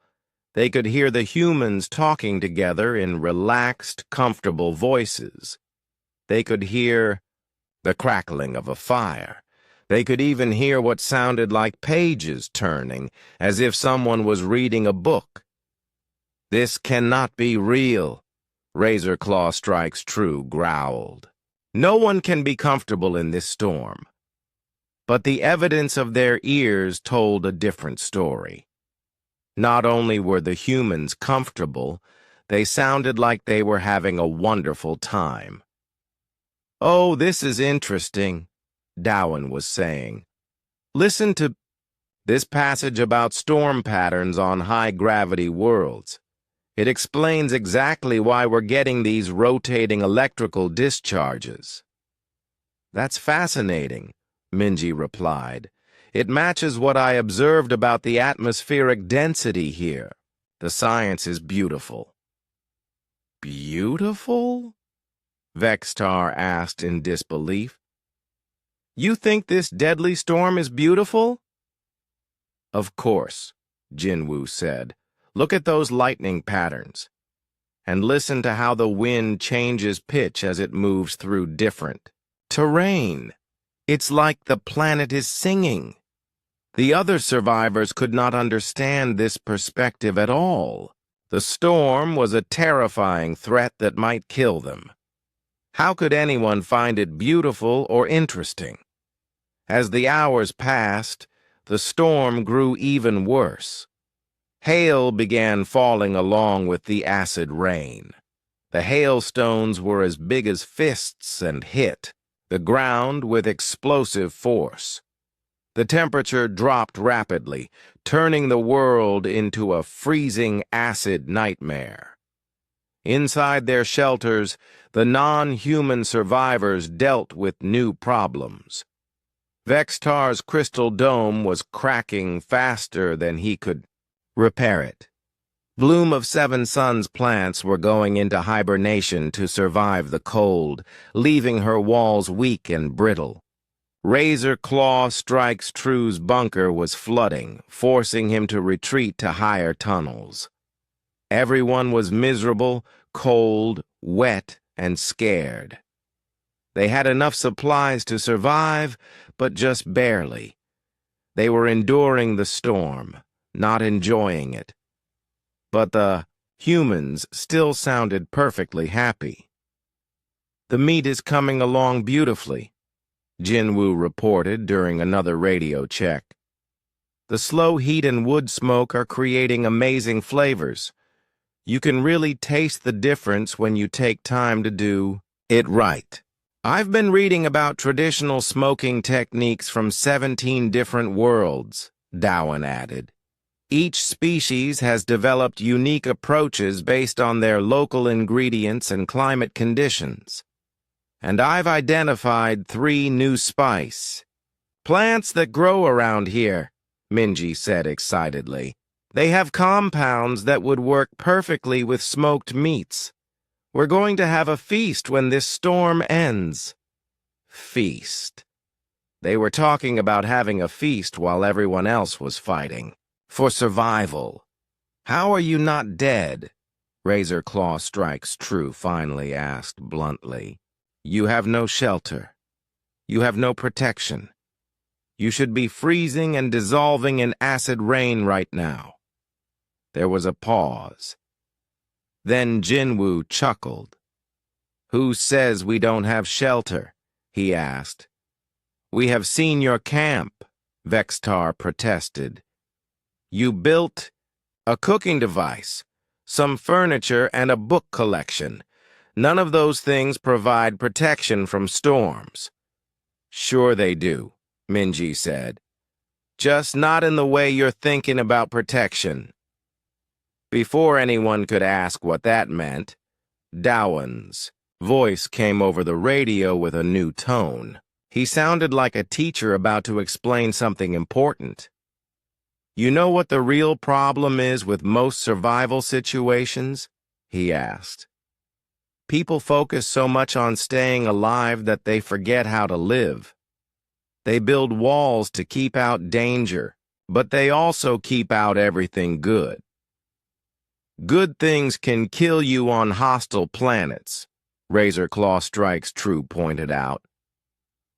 They could hear the humans talking together in relaxed, comfortable voices. They could hear the crackling of a fire. They could even hear what sounded like pages turning, as if someone was reading a book. "This cannot be real," Razor Claw Strikes True growled. "No one can be comfortable in this storm." But the evidence of their ears told a different story. Not only were the humans comfortable, they sounded like they were having a wonderful time. "Oh, this is interesting," Dowan was saying. "Listen to this passage about storm patterns on high-gravity worlds. It explains exactly why we're getting these rotating electrical discharges." "That's fascinating," Minji replied. "It matches what I observed about the atmospheric density here. The science is beautiful." "Beautiful?" Vextar asked in disbelief. "You think this deadly storm is beautiful?" "Of course," Jinwoo said. "Look at those lightning patterns. And listen to how the wind changes pitch as it moves through different terrain. It's like the planet is singing." The other survivors could not understand this perspective at all. The storm was a terrifying threat that might kill them. How could anyone find it beautiful or interesting? As the hours passed, the storm grew even worse. Hail began falling along with the acid rain. The hailstones were as big as fists and hit the ground with explosive force. The temperature dropped rapidly, turning the world into a freezing acid nightmare. Inside their shelters, the non-human survivors dealt with new problems. Vextar's crystal dome was cracking faster than he could repair it. Bloom of Seven Suns plants were going into hibernation to survive the cold, leaving her walls weak and brittle. Razor Claw Strikes True's bunker was flooding, forcing him to retreat to higher tunnels. Everyone was miserable, cold, wet, and scared. They had enough supplies to survive, but just barely. They were enduring the storm, not enjoying it. But the humans still sounded perfectly happy. The meat is coming along beautifully, Jinwoo reported during another radio check. The slow heat and wood smoke are creating amazing flavors. You can really taste the difference when you take time to do it right. I've been reading about traditional smoking techniques from 17 different worlds, Dowan added. Each species has developed unique approaches based on their local ingredients and climate conditions. And I've identified 3 new spice plants that grow around here, Minji said excitedly. They have compounds that would work perfectly with smoked meats. We're going to have a feast when this storm ends. Feast. They were talking about having a feast while everyone else was fighting. For survival. How are you not dead? Razor Claw Strikes True finally asked bluntly. You have no shelter. You have no protection. You should be freezing and dissolving in acid rain right now. There was a pause. Then Jinwoo chuckled. Who says we don't have shelter? He asked. We have seen your camp, Vextar protested. You built a cooking device, some furniture, and a book collection. None of those things provide protection from storms. Sure they do, Minji said. Just not in the way you're thinking about protection. Before anyone could ask what that meant, Dowan's voice came over the radio with a new tone. He sounded like a teacher about to explain something important. You know what the real problem is with most survival situations? He asked. People focus so much on staying alive that they forget how to live. They build walls to keep out danger, but they also keep out everything good. Good things can kill you on hostile planets, Razor Claw Strikes True pointed out.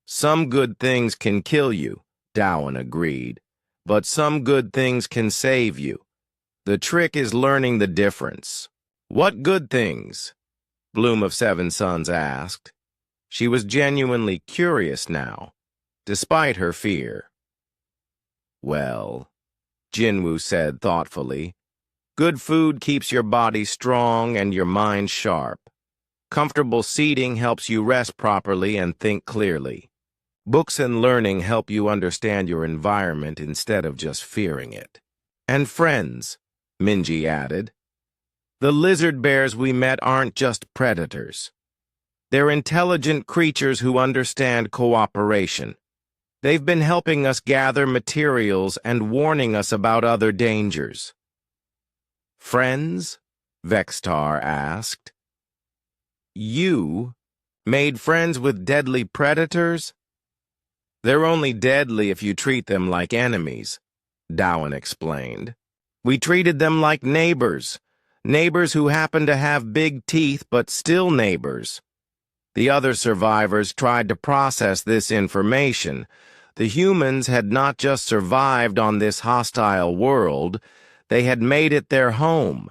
Some good things can kill you, Dowan agreed, but some good things can save you. The trick is learning the difference. What good things? Bloom of Seven Suns asked. She was genuinely curious now, despite her fear. Well, Jinwoo said thoughtfully, good food keeps your body strong and your mind sharp. Comfortable seating helps you rest properly and think clearly. Books and learning help you understand your environment instead of just fearing it. And friends, Minji added. The lizard bears we met aren't just predators. They're intelligent creatures who understand cooperation. They've been helping us gather materials and warning us about other dangers. Friends? Vextar asked. You made friends with deadly predators? They're only deadly if you treat them like enemies, Dowan explained. We treated them like neighbors. Neighbors who happen to have big teeth, but still neighbors. The other survivors tried to process this information. The humans had not just survived on this hostile world, they had made it their home.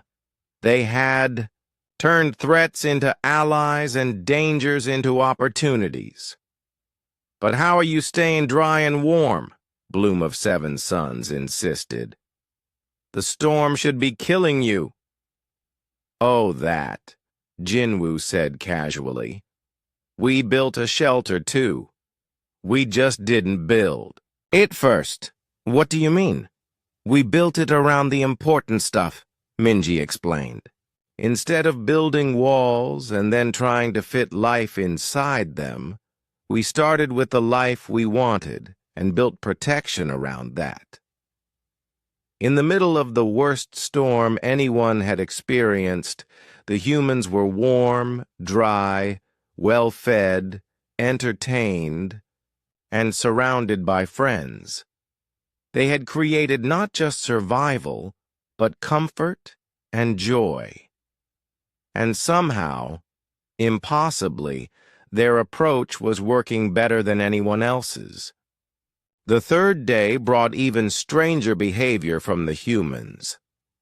They had turned threats into allies and dangers into opportunities. But how are you staying dry and warm? Bloom of Seven Suns insisted. The storm should be killing you. Oh, that, Jinwoo said casually. We built a shelter, too. We just didn't build it first. What do you mean? We built it around the important stuff, Minji explained. Instead of building walls and then trying to fit life inside them, we started with the life we wanted and built protection around that. In the middle of the worst storm anyone had experienced, the humans were warm, dry, well-fed, entertained, and surrounded by friends. They had created not just survival, but comfort and joy. And somehow, impossibly, their approach was working better than anyone else's. The third day brought even stranger behavior from the humans.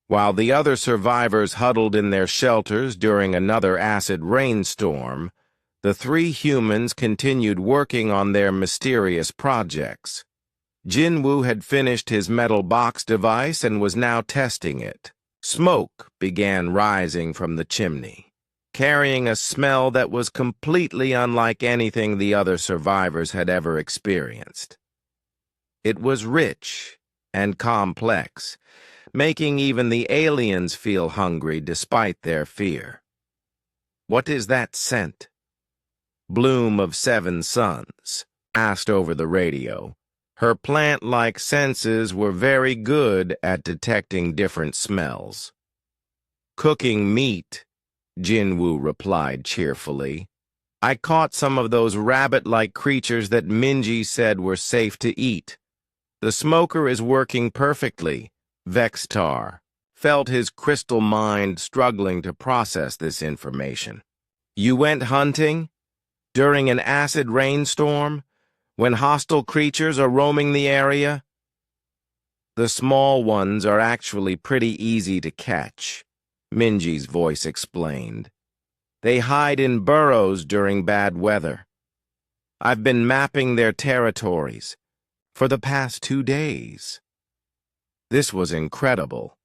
While the other survivors huddled in their shelters during another acid rainstorm, The three humans continued working on their mysterious projects. Jinwoo had finished his metal box device and was now testing it. Smoke began rising from the chimney, carrying a smell that was completely unlike anything the other survivors had ever experienced. It was rich and complex, making even the aliens feel hungry despite their fear. "What is that scent?" Bloom of Seven Suns asked over the radio. Her plant-like senses were very good at detecting different smells. "Cooking meat," Jinwoo replied cheerfully. "I caught some of those rabbit-like creatures that Minji said were safe to eat. The smoker is working perfectly." Vextar felt his crystal mind struggling to process this information. "You went hunting? During an acid rainstorm? When hostile creatures are roaming the area?" "The small ones are actually pretty easy to catch," Minji's voice explained. "They hide in burrows during bad weather. I've been mapping their territories for the past 2 days." This was incredible.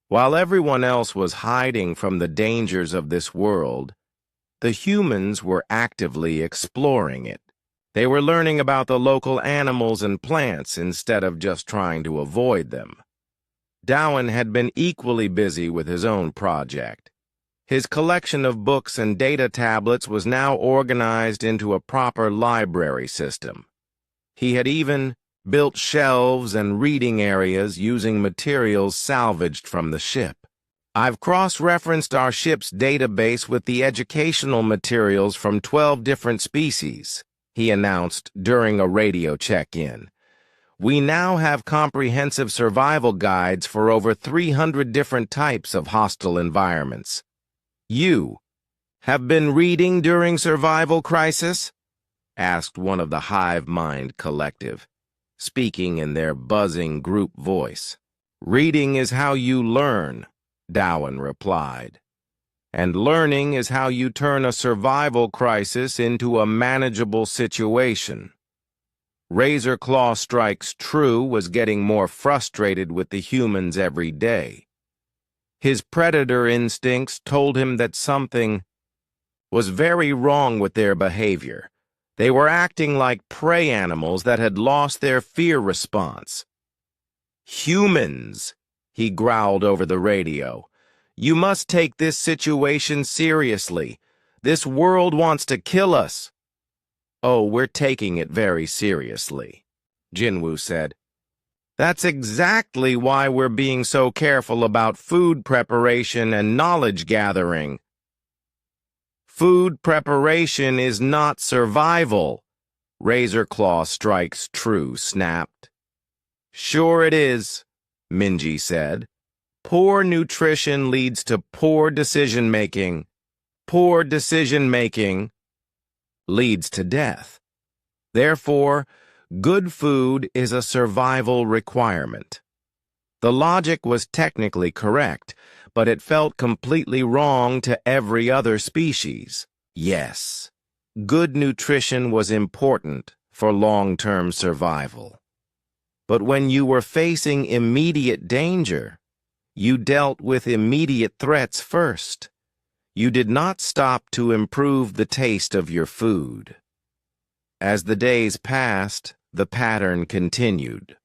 While everyone else was hiding from the dangers of this world, the humans were actively exploring it. They were learning about the local animals and plants instead of just trying to avoid them. Dowan had been equally busy with his own project. His collection of books and data tablets was now organized into a proper library system. He had even built shelves and reading areas using materials salvaged from the ship. "I've cross-referenced our ship's database with the educational materials from 12 different species," he announced during a radio check-in. "We now have comprehensive survival guides for over 300 different types of hostile environments." "You have been reading during survival crisis?" asked one of the Hive Mind Collective, speaking in their buzzing group voice. "Reading is how you learn," Dowan replied. "And learning is how you turn a survival crisis into a manageable situation." Razor Claw Strikes True was getting more frustrated with the humans every day. His predator instincts told him that something was very wrong with their behavior. They were acting like prey animals that had lost their fear response. "Humans," he growled over the radio, "you must take this situation seriously. This world wants to kill us." "Oh, we're taking it very seriously," Jinwoo said. "That's exactly why we're being so careful about food preparation and knowledge gathering." "Food preparation is not survival," Razor Claw Strikes True snapped. "Sure it is," Minji said. "Poor nutrition leads to poor decision-making. Poor decision-making leads to death. Therefore, good food is a survival requirement." The logic was technically correct, but it felt completely wrong to every other species. Yes, good nutrition was important for long-term survival. But when you were facing immediate danger, you dealt with immediate threats first. You did not stop to improve the taste of your food. As the days passed, the pattern continued.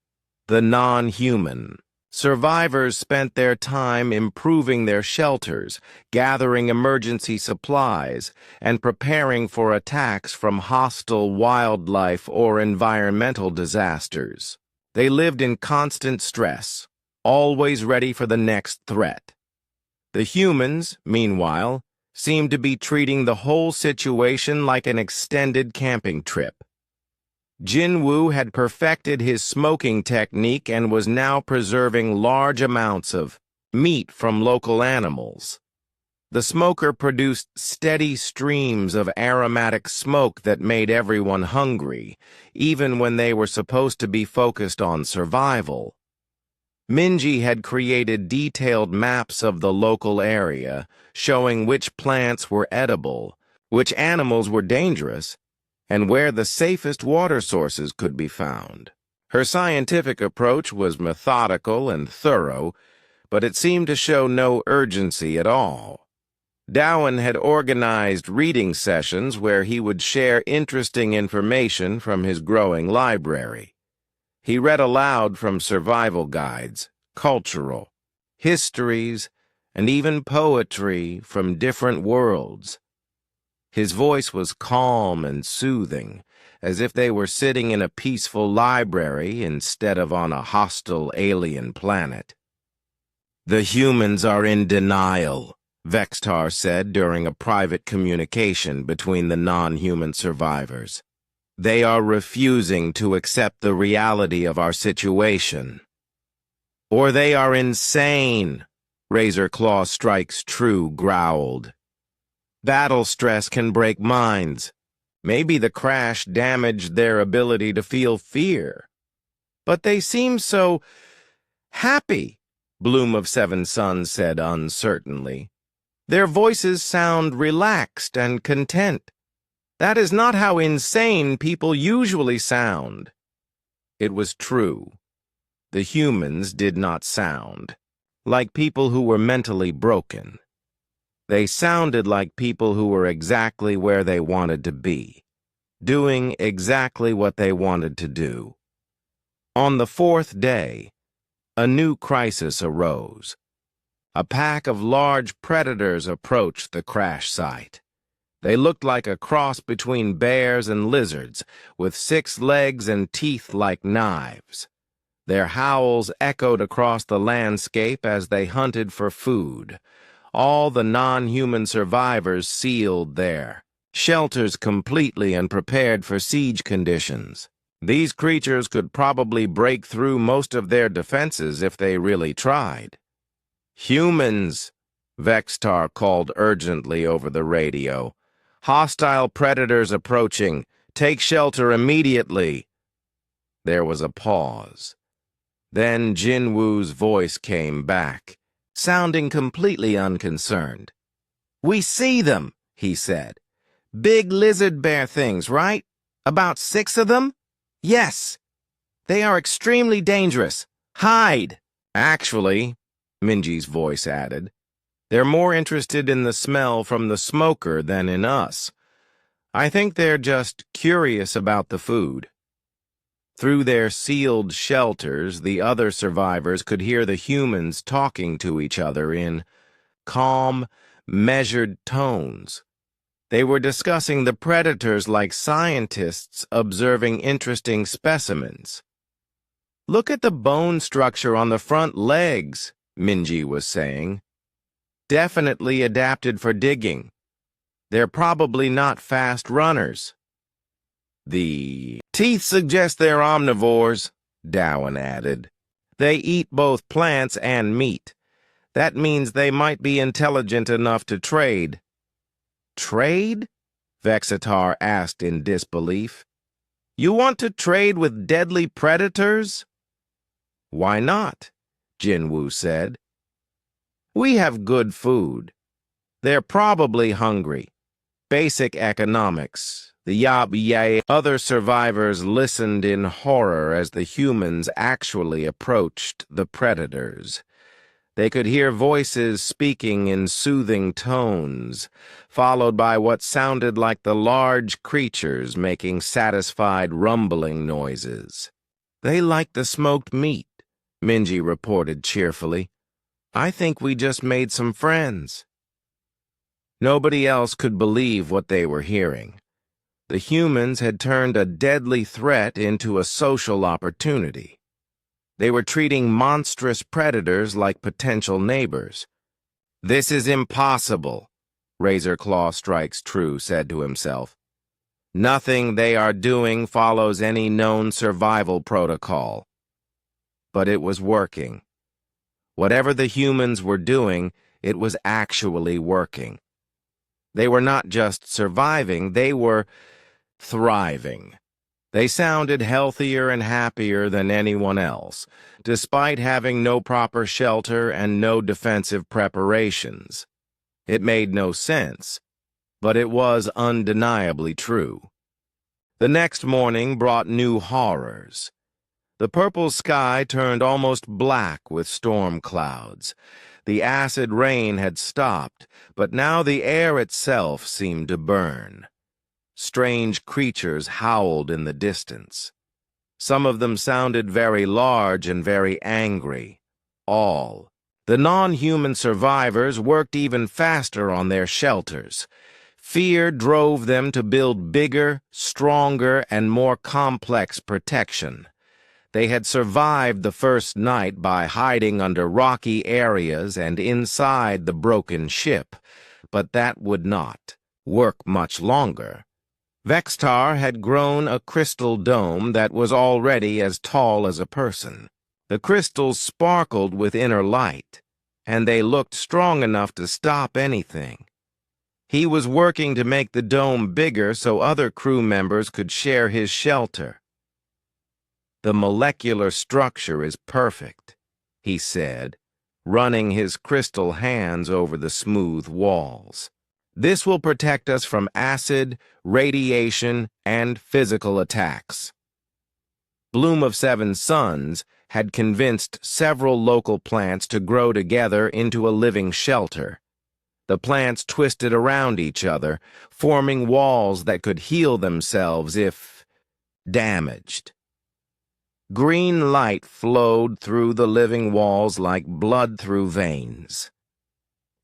The non-human survivors spent their time improving their shelters, gathering emergency supplies, and preparing for attacks from hostile wildlife or environmental disasters. They lived in constant stress, always ready for the next threat. The humans, meanwhile, seemed to be treating the whole situation like an extended camping trip. Jinwoo had perfected his smoking technique and was now preserving large amounts of meat from local animals. The smoker produced steady streams of aromatic smoke that made everyone hungry, even when they were supposed to be focused on survival. Minji had created detailed maps of the local area, showing which plants were edible, which animals were dangerous, and where the safest water sources could be found. Her scientific approach was methodical and thorough, but it seemed to show no urgency at all. Dowen had organized reading sessions where he would share interesting information from his growing library. He read aloud from survival guides, cultural, histories, and even poetry from different worlds. His voice was calm and soothing, as if they were sitting in a peaceful library instead of on a hostile alien planet. "The humans are in denial," Vextar said during a private communication between the non-human survivors. "They are refusing to accept the reality of our situation." "Or they are insane," Razor Claw Strikes True growled. "Battle stress can break minds. Maybe the crash damaged their ability to feel fear. But they seem so happy," Bloom of Seven Suns said uncertainly. "Their voices sound relaxed and content. That is not how insane people usually sound." It was true. The humans did not sound like people who were mentally broken. They sounded like people who were exactly where they wanted to be, doing exactly what they wanted to do. On the fourth day, a new crisis arose. A pack of large predators approached the crash site. They looked like a cross between bears and lizards, with 6 legs and teeth like knives. Their howls echoed across the landscape as they hunted for food. All the non-human survivors sealed there, shelters completely and prepared for siege conditions. These creatures could probably break through most of their defenses if they really tried. "Humans," Vextar called urgently over the radio. "Hostile predators approaching. Take shelter immediately." There was a pause. Then Jinwoo's voice came back, sounding completely unconcerned. "We see them," he said. "Big lizard bear things, right? About 6 of them? Yes. They are extremely dangerous. Hide." "Actually," Minji's voice added, "they're more interested in the smell from the smoker than in us. I think they're just curious about the food." Through their sealed shelters, the other survivors could hear the humans talking to each other in calm, measured tones. They were discussing the predators like scientists observing interesting specimens. "Look at the bone structure on the front legs," Minji was saying. "Definitely adapted for digging. They're probably not fast runners." "The teeth suggest they're omnivores," Dowen added. "They eat both plants and meat. That means they might be intelligent enough to trade." "Trade?" Vexitar asked in disbelief. "You want to trade with deadly predators?" "Why not?" Jinwoo said. "We have good food. They're probably hungry. Basic economics. The yab-yay." Other survivors listened in horror as the humans actually approached the predators. They could hear voices speaking in soothing tones, followed by what sounded like the large creatures making satisfied rumbling noises. "They like the smoked meat," Minji reported cheerfully. "I think we just made some friends." Nobody else could believe what they were hearing. The humans had turned a deadly threat into a social opportunity. They were treating monstrous predators like potential neighbors. "This is impossible," Razor Claw Strikes True said to himself. "Nothing they are doing follows any known survival protocol." But it was working. Whatever the humans were doing, it was actually working. They were not just surviving, they were thriving. They sounded healthier and happier than anyone else, despite having no proper shelter and no defensive preparations. It made no sense. but it was undeniably true. The next morning brought new horrors. The purple sky turned almost black with storm clouds. The acid rain had stopped, but now the air itself seemed to burn. Strange creatures howled in the distance. Some of them sounded very large and very angry. All. The non-human survivors worked even faster on their shelters. Fear drove them to build bigger, stronger, and more complex protection. They had survived the first night by hiding under rocky areas and inside the broken ship, but that would not work much longer. Vextar had grown a crystal dome that was already as tall as a person. The crystals sparkled with inner light, and they looked strong enough to stop anything. He was working to make the dome bigger so other crew members could share his shelter. "The molecular structure is perfect," he said, running his crystal hands over the smooth walls. "This will protect us from acid, radiation, and physical attacks." Bloom of Seven Suns had convinced several local plants to grow together into a living shelter. The plants twisted around each other, forming walls that could heal themselves if damaged. Green light flowed through the living walls like blood through veins.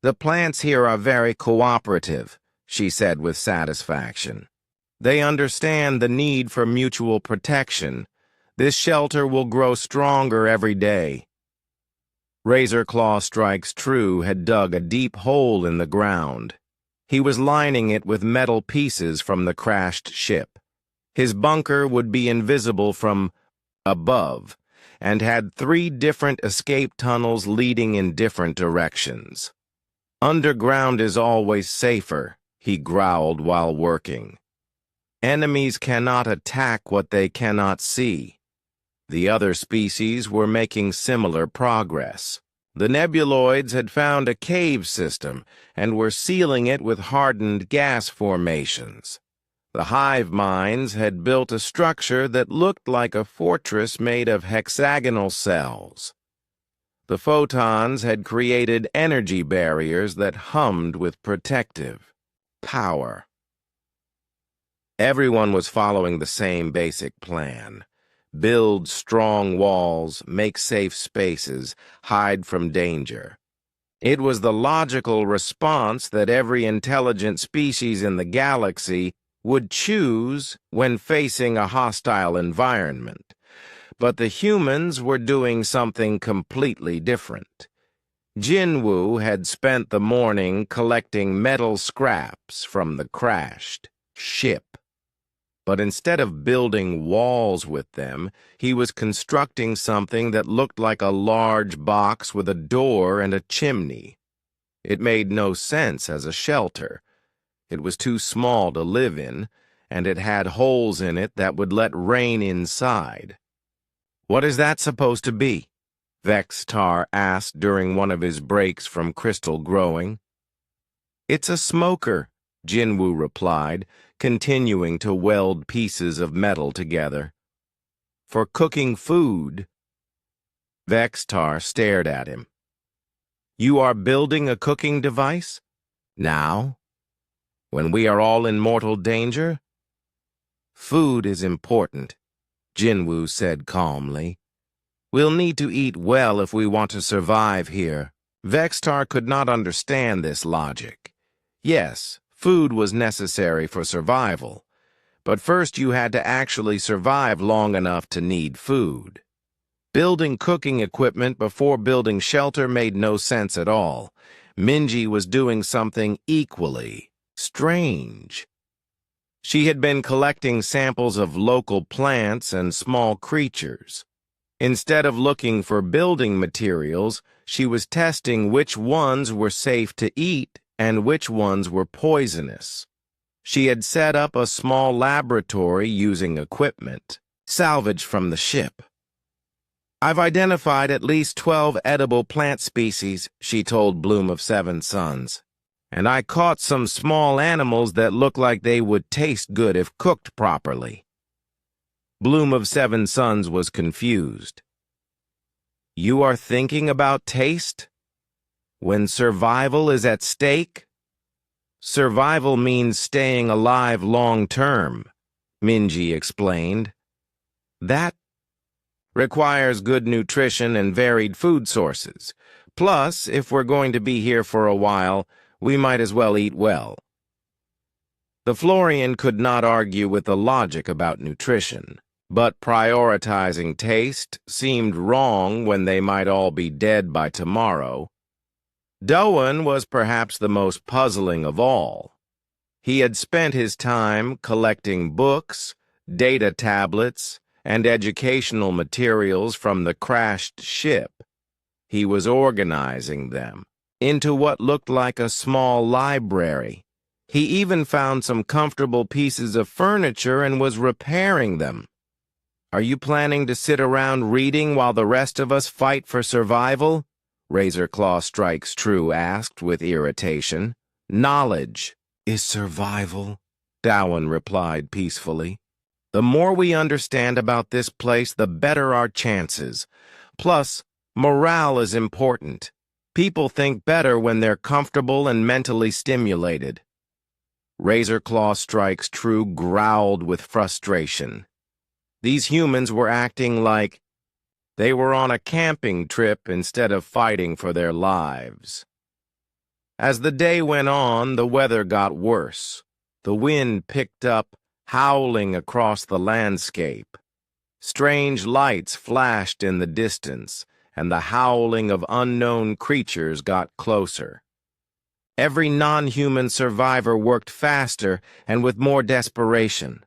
"The plants here are very cooperative," she said with satisfaction. "They understand the need for mutual protection. This shelter will grow stronger every day." Razor Claw Strikes True had dug a deep hole in the ground. He was lining it with metal pieces from the crashed ship. His bunker would be invisible from above, and had 3 different escape tunnels leading in different directions. "Underground is always safer," he growled while working. "Enemies cannot attack what they cannot see." The other species were making similar progress. The nebuloids had found a cave system and were sealing it with hardened gas formations. The hive minds had built a structure that looked like a fortress made of hexagonal cells. The photons had created energy barriers that hummed with protective power. Everyone was following the same basic plan. Build strong walls, make safe spaces, hide from danger. It was the logical response that every intelligent species in the galaxy would choose when facing a hostile environment. But the humans were doing something completely different. Jinwoo had spent the morning collecting metal scraps from the crashed ship. But instead of building walls with them, he was constructing something that looked like a large box with a door and a chimney. It made no sense as a shelter. It was too small to live in, and it had holes in it that would let rain inside. "What is that supposed to be?" Vextar asked during one of his breaks from crystal growing. "It's a smoker," Jinwoo replied, continuing to weld pieces of metal together. "For cooking food." Vextar stared at him. "You are building a cooking device? Now? When we are all in mortal danger?" "Food is important," Jinwoo said calmly. "We'll need to eat well if we want to survive here." Vextar could not understand this logic. Yes, food was necessary for survival, but first you had to actually survive long enough to need food. Building cooking equipment before building shelter made no sense at all. Minji was doing something equally strange. She had been collecting samples of local plants and small creatures. Instead of looking for building materials, she was testing which ones were safe to eat and which ones were poisonous. She had set up a small laboratory using equipment salvaged from the ship. "I've identified at least 12 edible plant species," she told Bloom of Seven Suns. and I caught some small animals that look like they would taste good if cooked properly. Bloom of Seven Suns was confused. You are thinking about taste? When survival is at stake? Survival means staying alive long term, Minji explained. That requires good nutrition and varied food sources. Plus, if we're going to be here for a while, we might as well eat well. The Florian could not argue with the logic about nutrition, but prioritizing taste seemed wrong when they might all be dead by tomorrow. Doan was perhaps the most puzzling of all. He had spent his time collecting books, data tablets, and educational materials from the crashed ship. He was organizing them into what looked like a small library. He even found some comfortable pieces of furniture and was repairing them. Are you planning to sit around reading while the rest of us fight for survival? Razorclaw Strikes True asked with irritation. Knowledge is survival, Dowan replied peacefully. The more we understand about this place, the better our chances. Plus, morale is important. People think better when they're comfortable and mentally stimulated. Razorclaw Strikes True growled with frustration. These humans were acting like they were on a camping trip instead of fighting for their lives. As the day went on, the weather got worse. The wind picked up, howling across the landscape. Strange lights flashed in the distance, and the howling of unknown creatures got closer. Every non-human survivor worked faster and with more desperation.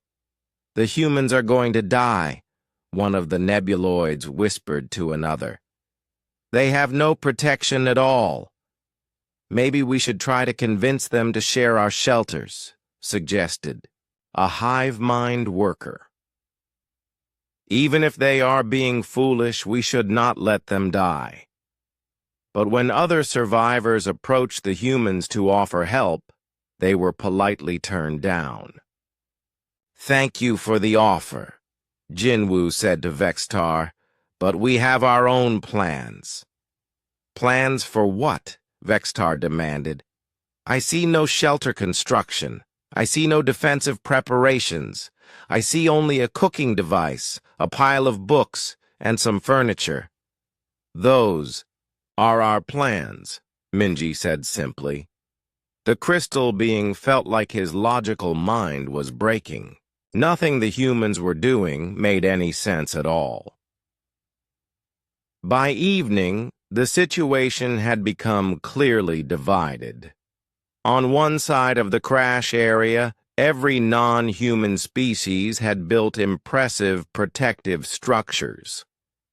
The humans are going to die, one of the nebuloids whispered to another. They have no protection at all. Maybe we should try to convince them to share our shelters, suggested a hive mind worker. Even if they are being foolish, we should not let them die. But when other survivors approached the humans to offer help, they were politely turned down. Thank you for the offer, Jinwoo said to Vextar, but we have our own plans. Plans for what? Vextar demanded. I see no shelter construction. I see no defensive preparations. I see only a cooking device, a pile of books, and some furniture. Those are our plans, Minji said simply. The crystal being felt like his logical mind was breaking. Nothing the humans were doing made any sense at all. By evening, the situation had become clearly divided. On one side of the crash area, every non-human species had built impressive protective structures.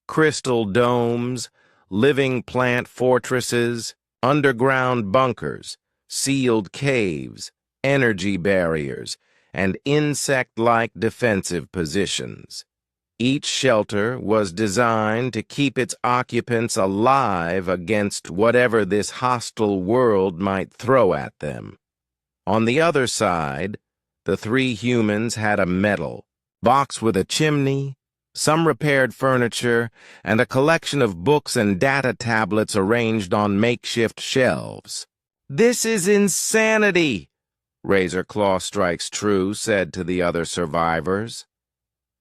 Crystal domes, living plant fortresses, underground bunkers, sealed caves, energy barriers, and insect-like defensive positions. Each shelter was designed to keep its occupants alive against whatever this hostile world might throw at them. On the other side, the three humans had a metal box with a chimney, some repaired furniture, and a collection of books and data tablets arranged on makeshift shelves. "This is insanity," Razorclaw Strikes True said to the other survivors.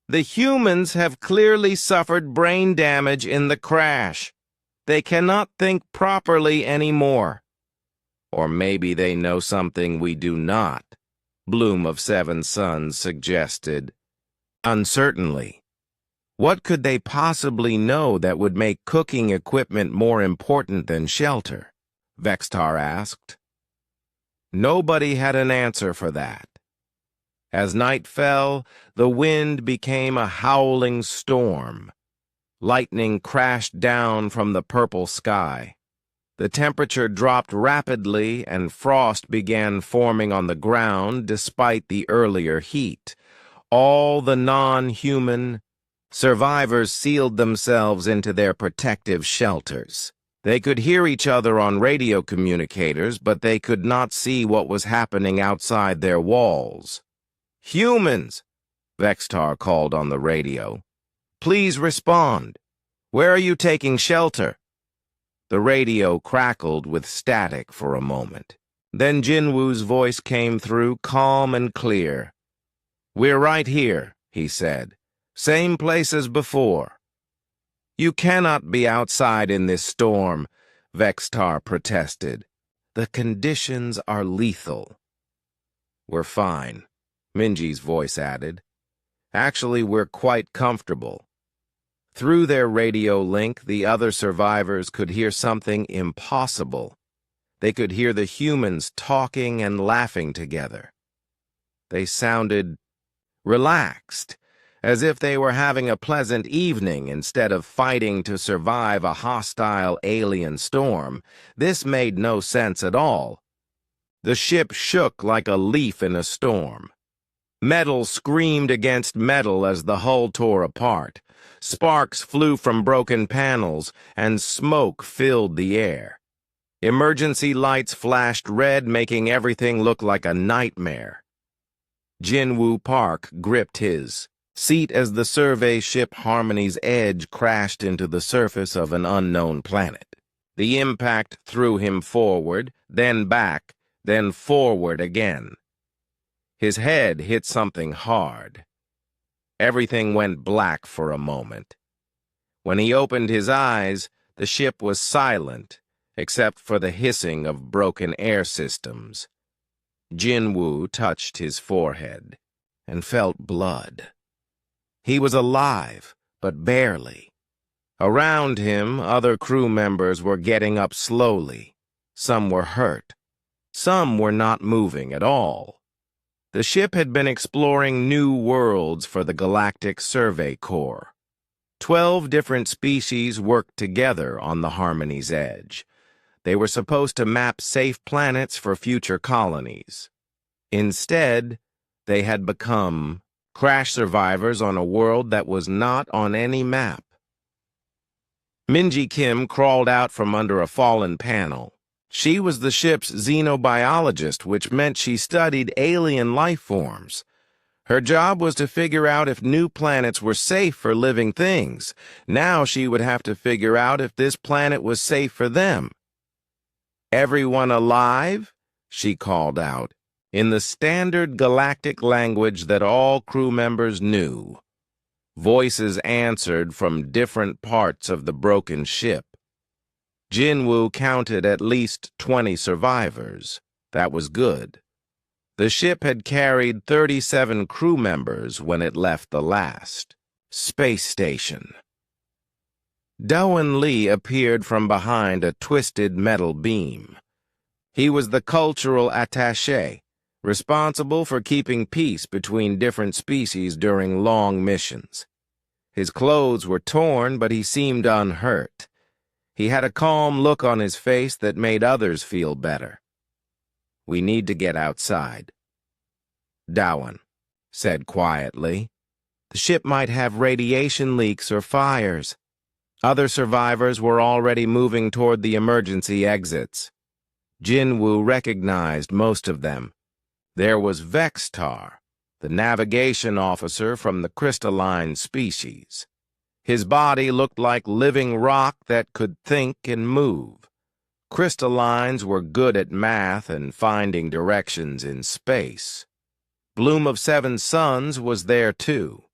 "The humans have clearly suffered brain damage in the crash. They cannot think properly anymore. Or maybe they know something we do not," Bloom of Seven Suns suggested, uncertainly. What could they possibly know that would make cooking equipment more important than shelter? Vextar asked. Nobody had an answer for that. As night fell, the wind became a howling storm. Lightning crashed down from the purple sky. The temperature dropped rapidly and frost began forming on the ground despite the earlier heat. All the non-human survivors sealed themselves into their protective shelters. They could hear each other on radio communicators, but they could not see what was happening outside their walls. "Humans!" Vextar called on the radio. "Please respond. Where are you taking shelter?" The radio crackled with static for a moment. Then Jinwoo's voice came through, calm and clear. "We're right here," he said. "Same place as before." "You cannot be outside in this storm," Vextar protested. "The conditions are lethal." "We're fine," Minji's voice added. "Actually, we're quite comfortable." Through their radio link, the other survivors could hear something impossible. They could hear the humans talking and laughing together. They sounded relaxed, as if they were having a pleasant evening instead of fighting to survive a hostile alien storm. This made no sense at all. The ship shook like a leaf in a storm. Metal screamed against metal as the hull tore apart. Sparks flew from broken panels, and smoke filled the air. Emergency lights flashed red, making everything look like a nightmare. Jinwoo Park gripped his seat as the survey ship Harmony's Edge crashed into the surface of an unknown planet. The impact threw him forward, then back, then forward again. His head hit something hard. Everything went black for a moment. When he opened his eyes, the ship was silent, except for the hissing of broken air systems. Jinwoo touched his forehead and felt blood. He was alive, but barely. Around him, other crew members were getting up slowly. Some were hurt. Some were not moving at all. The ship had been exploring new worlds for the Galactic Survey Corps. 12 different species worked together on the Harmony's Edge. They were supposed to map safe planets for future colonies. Instead, they had become crash survivors on a world that was not on any map. Minji Kim crawled out from under a fallen panel. She was the ship's xenobiologist, which meant she studied alien life forms. Her job was to figure out if new planets were safe for living things. Now she would have to figure out if this planet was safe for them. "Everyone alive?" she called out, in the standard galactic language that all crew members knew. Voices answered from different parts of the broken ship. Jinwoo counted at least 20 survivors. That was good. The ship had carried 37 crew members when it left the last space station. Doan Lee appeared from behind a twisted metal beam. He was the cultural attaché, responsible for keeping peace between different species during long missions. His clothes were torn, but he seemed unhurt. He had a calm look on his face that made others feel better. "We need to get outside," Doan said quietly. "The ship might have radiation leaks or fires." Other survivors were already moving toward the emergency exits. Jinwoo recognized most of them. There was Vextar, the navigation officer from the crystalline species. His body looked like living rock that could think and move. Crystallines were good at math and finding directions in space. Bloom of Seven Suns was there too.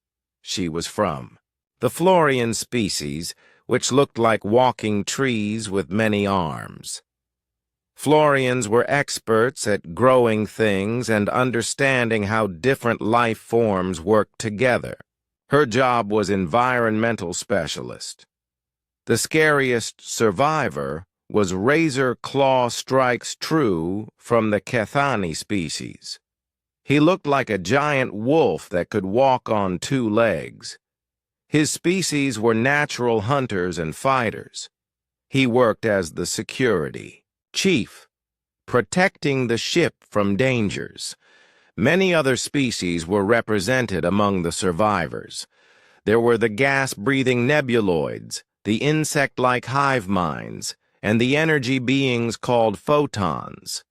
She was from the Florian species, which looked like walking trees with many arms. Florians were experts at growing things and understanding how different life forms work together. Her job was environmental specialist. The scariest survivor was Razor Claw Strikes True from the Kethani species. He looked like a giant wolf that could walk on 2 legs. His species were natural hunters and fighters. He worked as the security chief, protecting the ship from dangers. Many other species were represented among the survivors. There were the gas-breathing nebuloids, the insect-like hive minds, and the energy beings called photons.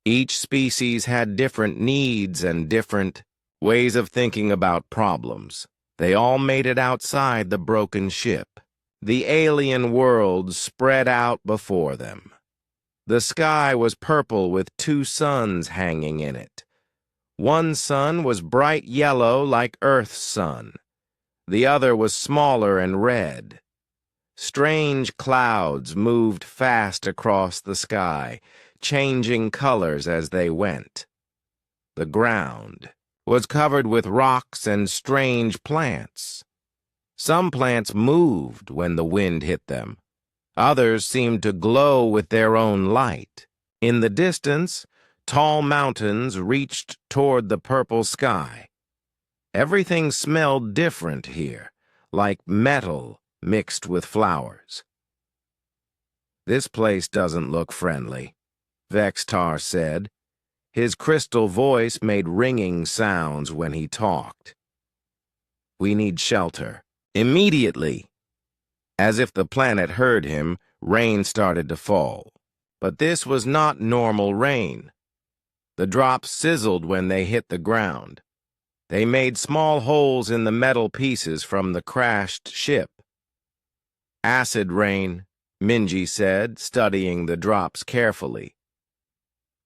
Each species had different needs and different ways of thinking about problems. They all made it outside the broken ship. The alien world spread out before them. The sky was purple with two suns hanging in it. One sun was bright yellow like Earth's sun. The other was smaller and red. Strange clouds moved fast across the sky, changing colors as they went. The ground was covered with rocks and strange plants. Some plants moved when the wind hit them. Others seemed to glow with their own light. In the distance, tall mountains reached toward the purple sky. Everything smelled different here, like metal mixed with flowers. "This place doesn't look friendly," Vextar said. His crystal voice made ringing sounds when he talked. "We need shelter. Immediately." As if the planet heard him, rain started to fall. But this was not normal rain. The drops sizzled when they hit the ground. They made small holes in the metal pieces from the crashed ship. "Acid rain," Minji said, studying the drops carefully.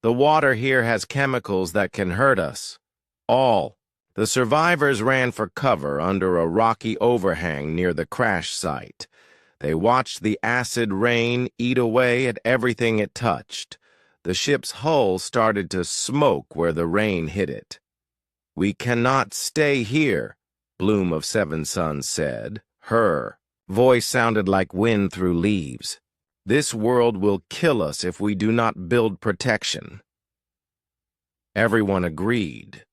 "The water here has chemicals that can hurt us. All." The survivors ran for cover under a rocky overhang near the crash site. They watched the acid rain eat away at everything it touched. The ship's hull started to smoke where the rain hit it. "We cannot stay here," Bloom of Seven Suns said. Her voice sounded like wind through leaves. "This world will kill us if we do not build protection." Everyone agreed.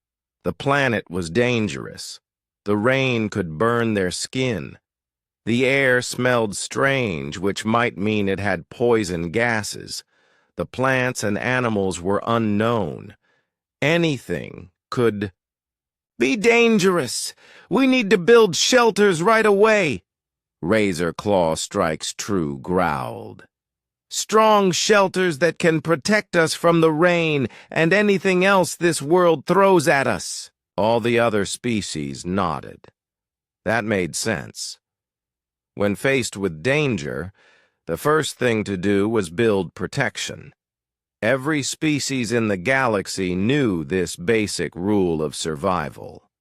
The planet was dangerous. The rain could burn their skin. The air smelled strange, which might mean it had poison gases. The plants and animals were unknown. Anything could be dangerous. "We need to build shelters right away," Razor Claw Strikes True growled. "Strong shelters that can protect us from the rain and anything else this world throws at us." All the other species nodded. That made sense. When faced with danger, the first thing to do was build protection. Every species in the galaxy knew this basic rule of survival.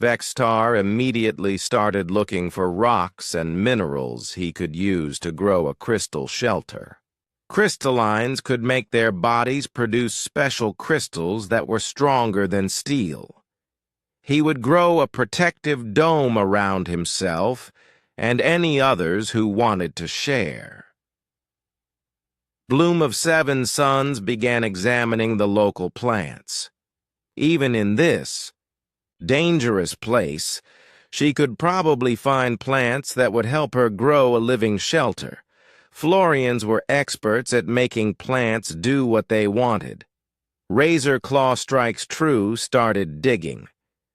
Vextar immediately started looking for rocks and minerals he could use to grow a crystal shelter. Crystallines could make their bodies produce special crystals that were stronger than steel. He would grow a protective dome around himself and any others who wanted to share. Bloom of Seven Suns began examining the local plants. Even in this dangerous place, she could probably find plants that would help her grow a living shelter. Florians were experts at making plants do what they wanted. Razor Claw Strikes True started digging.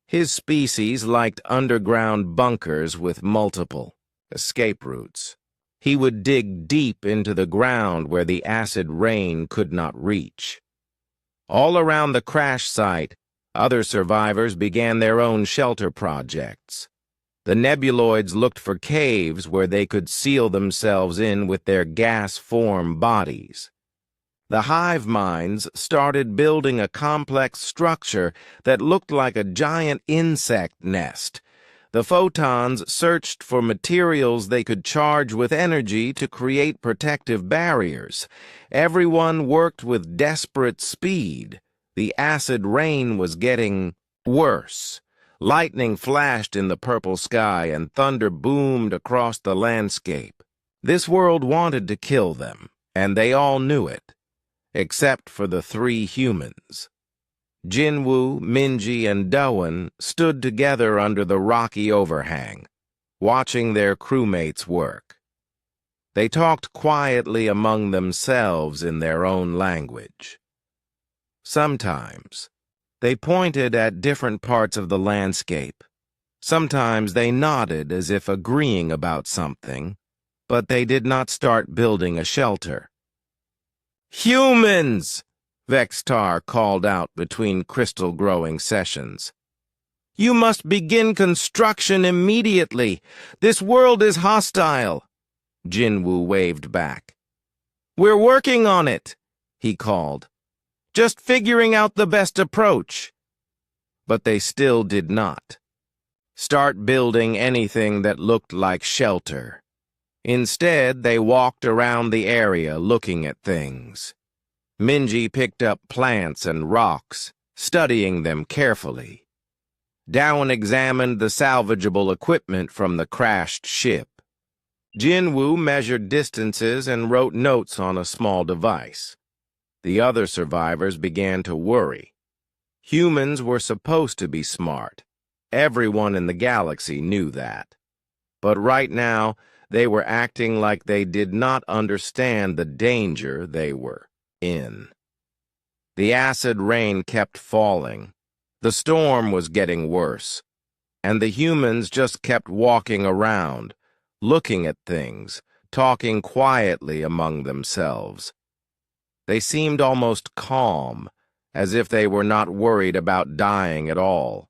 His species liked underground bunkers with multiple escape routes. He would dig deep into the ground where the acid rain could not reach. All around the crash site, other survivors began their own shelter projects. The nebuloids looked for caves where they could seal themselves in with their gas-form bodies. The hive minds started building a complex structure that looked like a giant insect nest. The photons searched for materials they could charge with energy to create protective barriers. Everyone worked with desperate speed. The acid rain was getting worse. Lightning flashed in the purple sky and thunder boomed across the landscape. This world wanted to kill them, and they all knew it, except for the three humans. Jinwoo, Minji, and Doan stood together under the rocky overhang, watching their crewmates work. They talked quietly among themselves in their own language. Sometimes, they pointed at different parts of the landscape. Sometimes they nodded as if agreeing about something. but they did not start building a shelter. "Humans!" Vextar called out between crystal-growing sessions. "You must begin construction immediately. This world is hostile." Jinwoo waved back. "We're working on it," he called. "Just figuring out the best approach." But they still did not start building anything that looked like shelter. Instead, they walked around the area looking at things. Minji picked up plants and rocks, studying them carefully. Dowan examined the salvageable equipment from the crashed ship. Jinwoo measured distances and wrote notes on a small device. The other survivors began to worry. Humans were supposed to be smart. Everyone in the galaxy knew that. But right now, they were acting like they did not understand the danger they were in. The acid rain kept falling. The storm was getting worse. And the humans just kept walking around, looking at things, talking quietly among themselves. They seemed almost calm, as if they were not worried about dying at all.